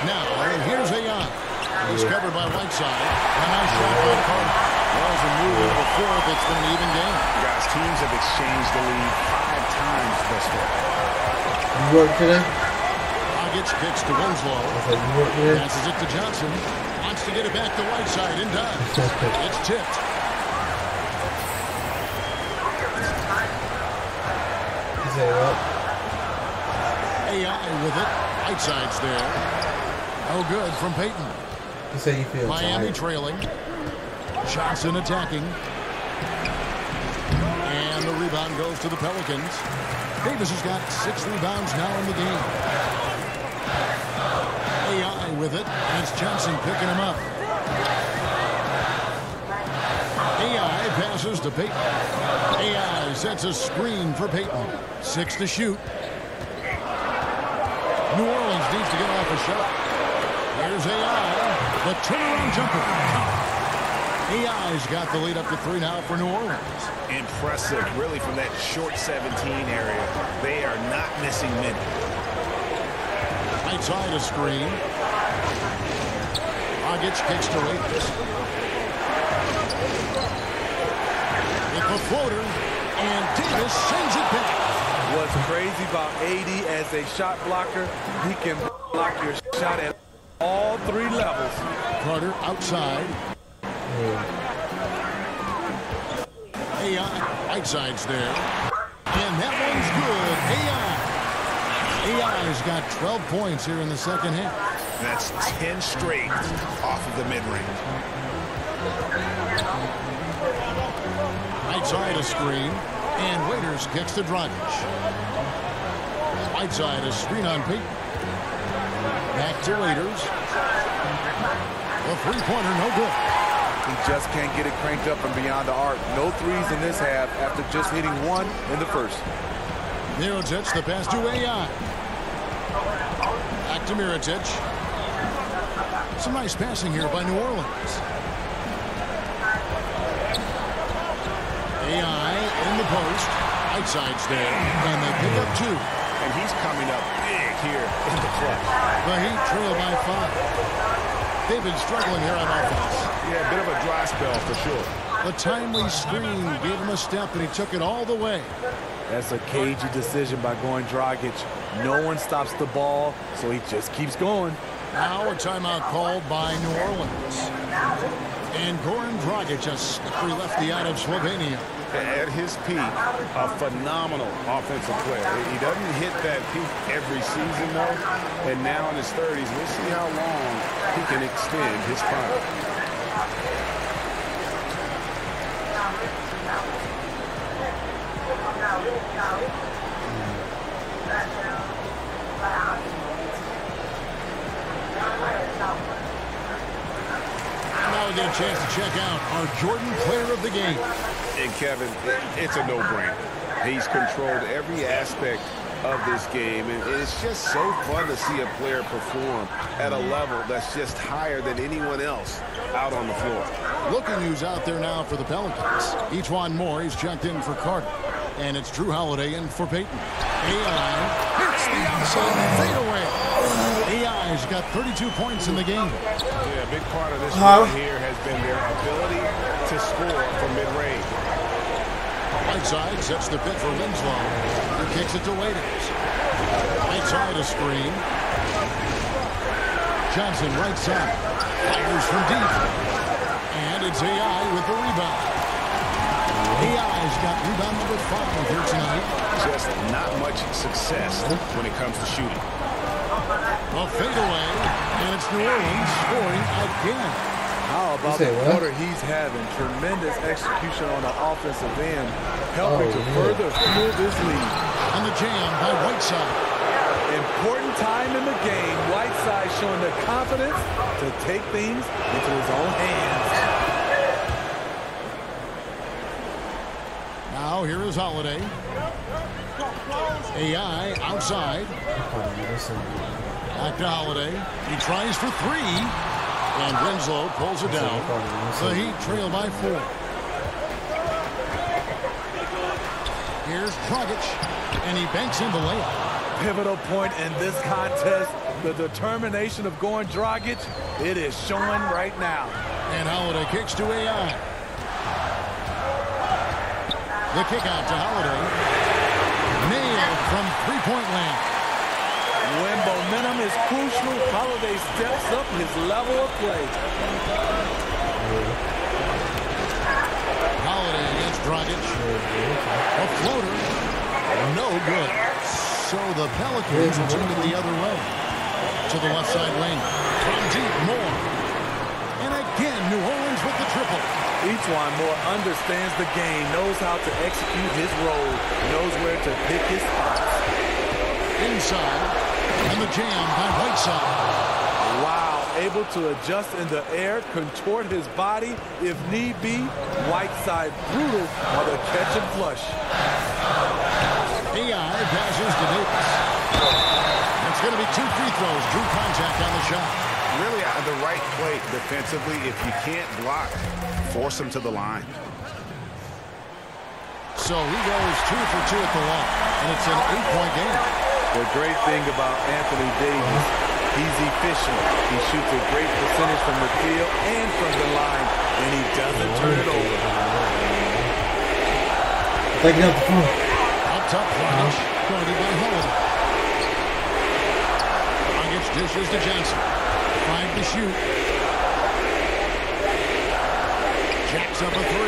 Now, here's AI. Discovered by Whiteside. A nice shot by Carter. Balls are moving before it's been an even game. Guys, teams have exchanged the lead 5 times thus far. You work today? Dragic kicks to Winslow. You work today? Passes it to Johnson. Wants to get it back to Whiteside and does. It's tipped. AI with it. Whiteside's there. Oh, good from Peyton. You say you feel Miami tired. trailing. Johnson attacking. And the rebound goes to the Pelicans. Davis has got 6 rebounds now in the game. AI with it, and it's Johnson picking him up. AI passes to Payton. AI sets a screen for Payton. 6 to shoot. New Orleans needs to get off a shot. Here's AI. The turnaround jumper. AI's got the lead up to 3 now for New Orleans. Impressive, really, from that short 17 area. They are not missing many. Right side a screen. Dragic kicks to Waiters. With the floater, and Davis sends it back. What's crazy about AD as a shot blocker, he can block your shot at all 3 levels. Carter outside. AI, right side's there. And that one's good. AI's got 12 points here in the second half. That's 10 straight off of the mid-range. Right side a screen. And Waiters kicks to Dragic. Right side a screen on Payton. Back to Waiters. The three-pointer, no good. He just can't get it cranked up and beyond the arc. No threes in this half after just hitting 1 in the first. Mirotic, the pass to AI. Back to Mirotic. Some nice passing here by New Orleans. AI in the post. Right side's there. And they pick up 2. And he's coming up big here in the clutch. The Heat trail by 5. They've been struggling here on offense. Yeah, a bit of a dry spell for sure. The timely screen gave him a step, and he took it all the way. That's a cagey decision by going Dragic. No one stops the ball, so he just keeps going. Now a timeout called by New Orleans. And Goran Dragic, a slippery lefty out of Slovenia. At his peak, a phenomenal offensive player. He doesn't hit that peak every season, though. And now in his 30s, we'll see how long he can extend his prime. Now we get a chance to check out our Jordan Player of the Game. And Kevin, it's a no-brainer. He's controlled every aspect of this game, and it's just so fun to see a player perform at a level that's just higher than anyone else out on the floor. Looking who's out there now for the Pelicans. Each one more, he's checked in for Carter. And it's Drew Holiday in for Payton. AI hits the outside fadeaway. AI's got 32 points in the game. Yeah, a big part of this right here has been their ability to score from mid-range. Right side sets the pick for Winslow. He kicks it to Waiters. Right side a screen. Johnson right side. Fires from deep. And it's AI with the rebound. AI's got rebound number 5 here tonight. Just not much success when it comes to shooting. A fadeaway, and it's New Orleans scoring again. How about the quarter he's having? Tremendous execution on the offensive end, helping to further fuel this lead. And the jam by Whiteside. Important time in the game. Whiteside showing the confidence to take things into his own hands. Now here is Holiday. AI outside. Back to Holiday. He tries for 3. And Winslow pulls it down. The Heat trail by 4. Here's Dragic. And he banks in the layup. Pivotal point in this contest. The determination of going Dragic, it is showing right now. And Holiday kicks to AI. The kick out to Holiday. Nailed from three-point land. When momentum is crucial, Holiday steps up his level of play. Holiday against Dragic. A floater. No good. So the Pelicans will take it the other way. To the left side lane. From deep, more. And a Again, New Orleans with the triple. Each Moore understands the game, knows how to execute his role, knows where to pick his spots. Inside, and the jam by Whiteside. Wow, able to adjust in the air, contort his body if need be. Whiteside brutal on the catch and flush. AI passes to Davis. It's going to be 2 free throws. Drew contact on the shot. Really the right play defensively. If you can't block, force him to the line. So he goes 2 for 2 at the line, and it's an 8-point game. The great thing about Anthony Davis, he's efficient. He shoots a great percentage from the field and from the line, and he doesn't turn it over. Taking up the phone. Up top flash, guarded by Holiday. Dragic dishes to Johnson. 5 to shoot. Jacks up a 3.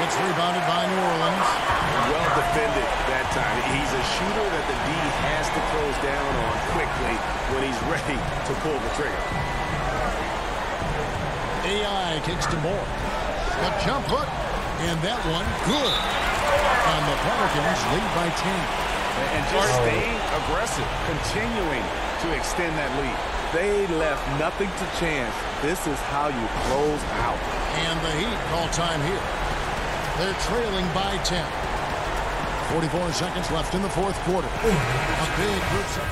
It's rebounded by New Orleans. Well defended that time. He's a shooter that the D has to close down on quickly when he's ready to pull the trigger. AI kicks to Moore. The jump hook, and that one good. And the Pelicans lead by 10. And just staying aggressive, continuing to extend that lead. They left nothing to chance. This is how you close out. And the Heat call time here. They're trailing by 10. 44 seconds left in the fourth quarter. A big group set.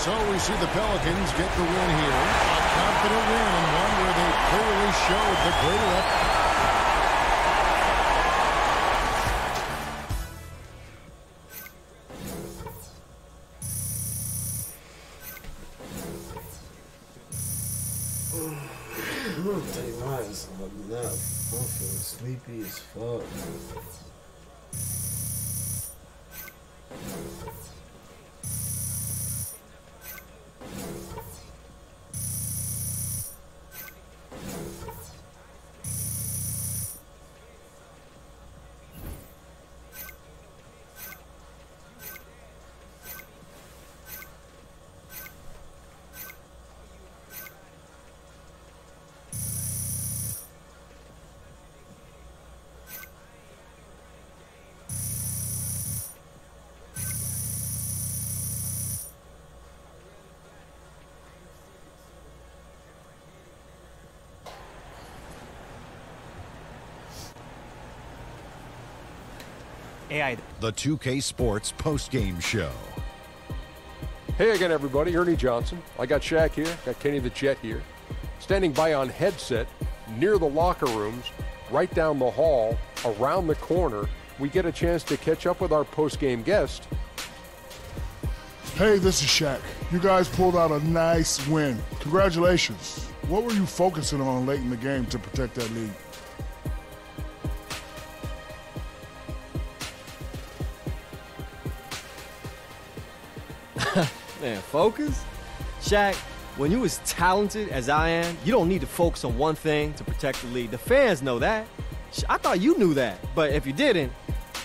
So we see the Pelicans get the win here. A confident win, and one where they clearly showed the greater effort. I'm gonna take my ass a nap. I'm feeling sleepy as fuck. AI. The 2K Sports post-game show. Hey again, everybody. Ernie Johnson. I got Shaq here. Got Kenny the Jet here. Standing by on headset near the locker rooms, right down the hall, around the corner. We get a chance to catch up with our post-game guest. Hey, this is Shaq. You guys pulled out a nice win. Congratulations. What were you focusing on late in the game to protect that lead? Man, focus? Shaq, when you as talented as I am, you don't need to focus on one thing to protect the lead. The fans know that. I thought you knew that, but if you didn't,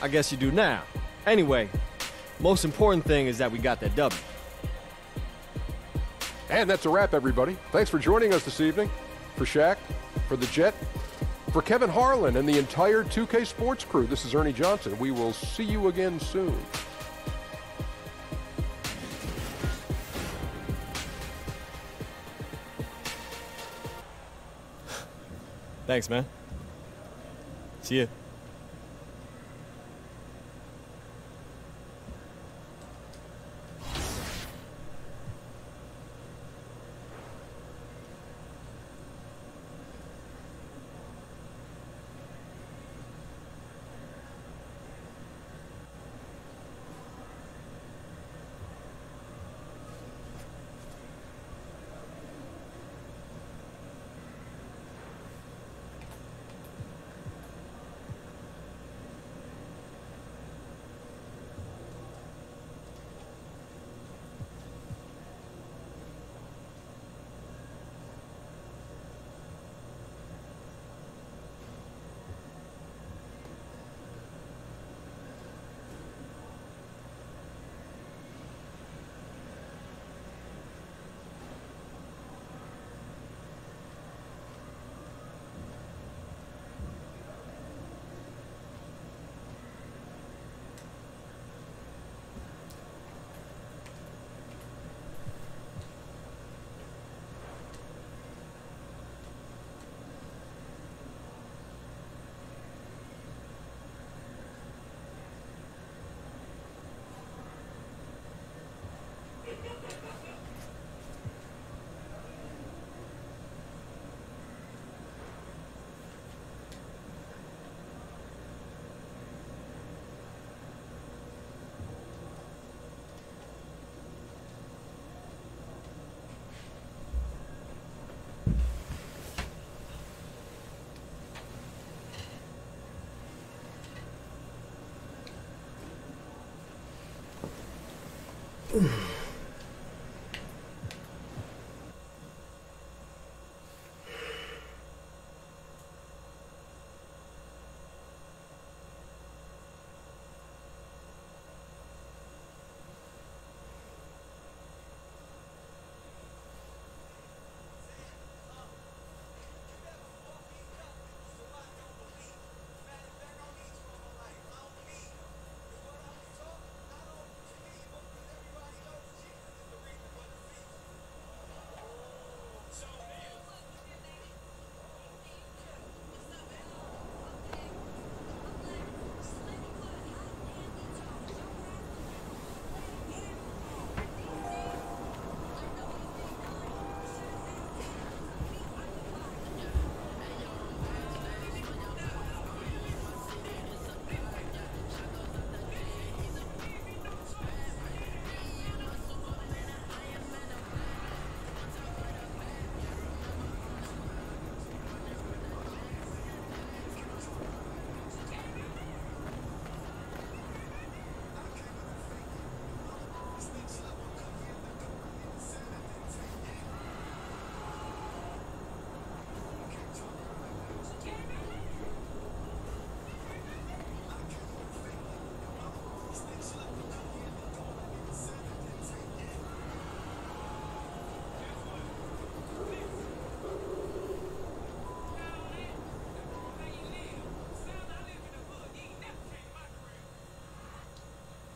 I guess you do now. Anyway, most important thing is that we got that W. And that's a wrap, everybody. Thanks for joining us this evening. For Shaq, for the Jet, for Kevin Harlan and the entire 2K Sports crew, this is Ernie Johnson. We will see you again soon. Thanks, man. See ya.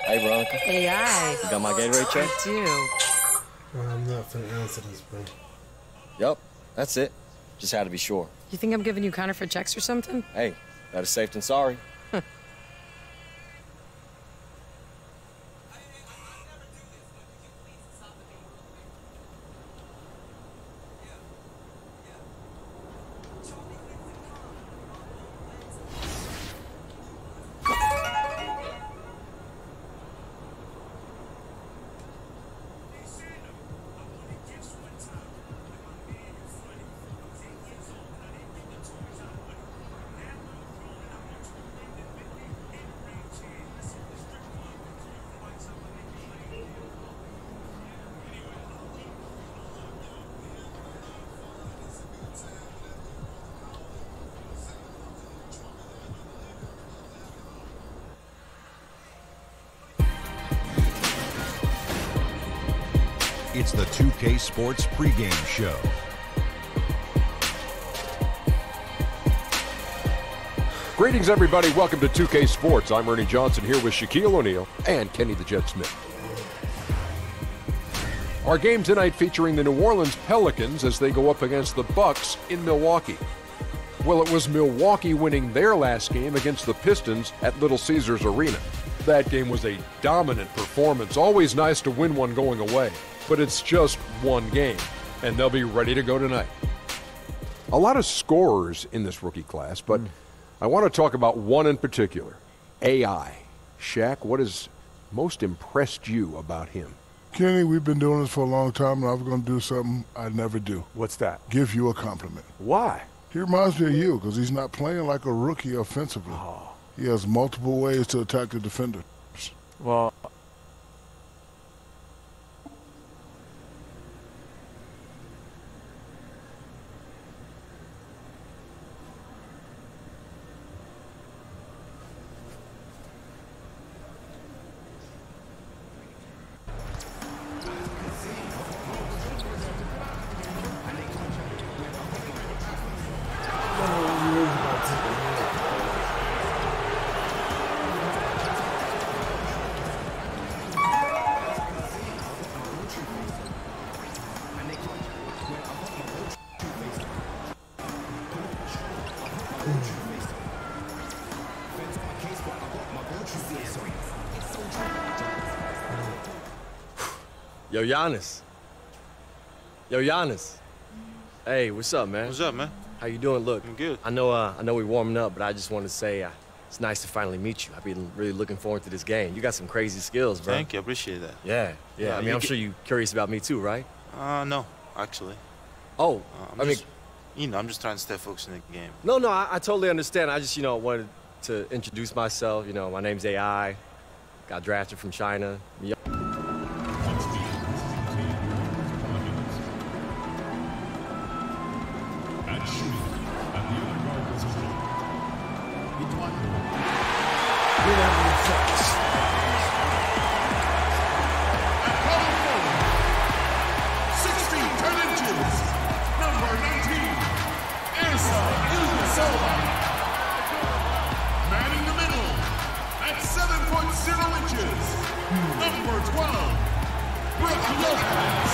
Hey, Veronica. AI. You got my Gatorade check? I do. I'm not finna answer this, bro. Yup, that's it. Just had to be sure. You think I'm giving you counterfeit checks or something? Hey, better safe than sorry. It's the 2K Sports pregame show. Greetings, everybody. Welcome to 2K Sports. I'm Ernie Johnson here with Shaquille O'Neal and Kenny the Jet Smith. Our game tonight featuring the New Orleans Pelicans as they go up against the Bucks in Milwaukee. Well, it was Milwaukee winning their last game against the Pistons at Little Caesars Arena. That game was a dominant performance. Always nice to win one going away, but it's just one game, and they'll be ready to go tonight. A lot of scorers in this rookie class, but I want to talk about one in particular, AI. Shaq, what has most impressed you about him? Kenny, we've been doing this for a long time, and I was going to do something I never do. What's that? Give you a compliment. Why? He reminds me of you because he's not playing like a rookie offensively. Oh. He has multiple ways to attack the defender. Well, Yo, Giannis. Yo, Giannis. Hey, what's up, man? What's up, man? How you doing? Look, I'm good. I know we're warming up, but I just want to say it's nice to finally meet you. I've been really looking forward to this game. You got some crazy skills, bro. Thank you. I appreciate that. Yeah. I mean, I'm sure you're curious about me too, right? No, actually. Oh, I'm just trying to stay focused in the game. No, I totally understand. I just, wanted to introduce myself. My name's AI. Got drafted from China. Break you open.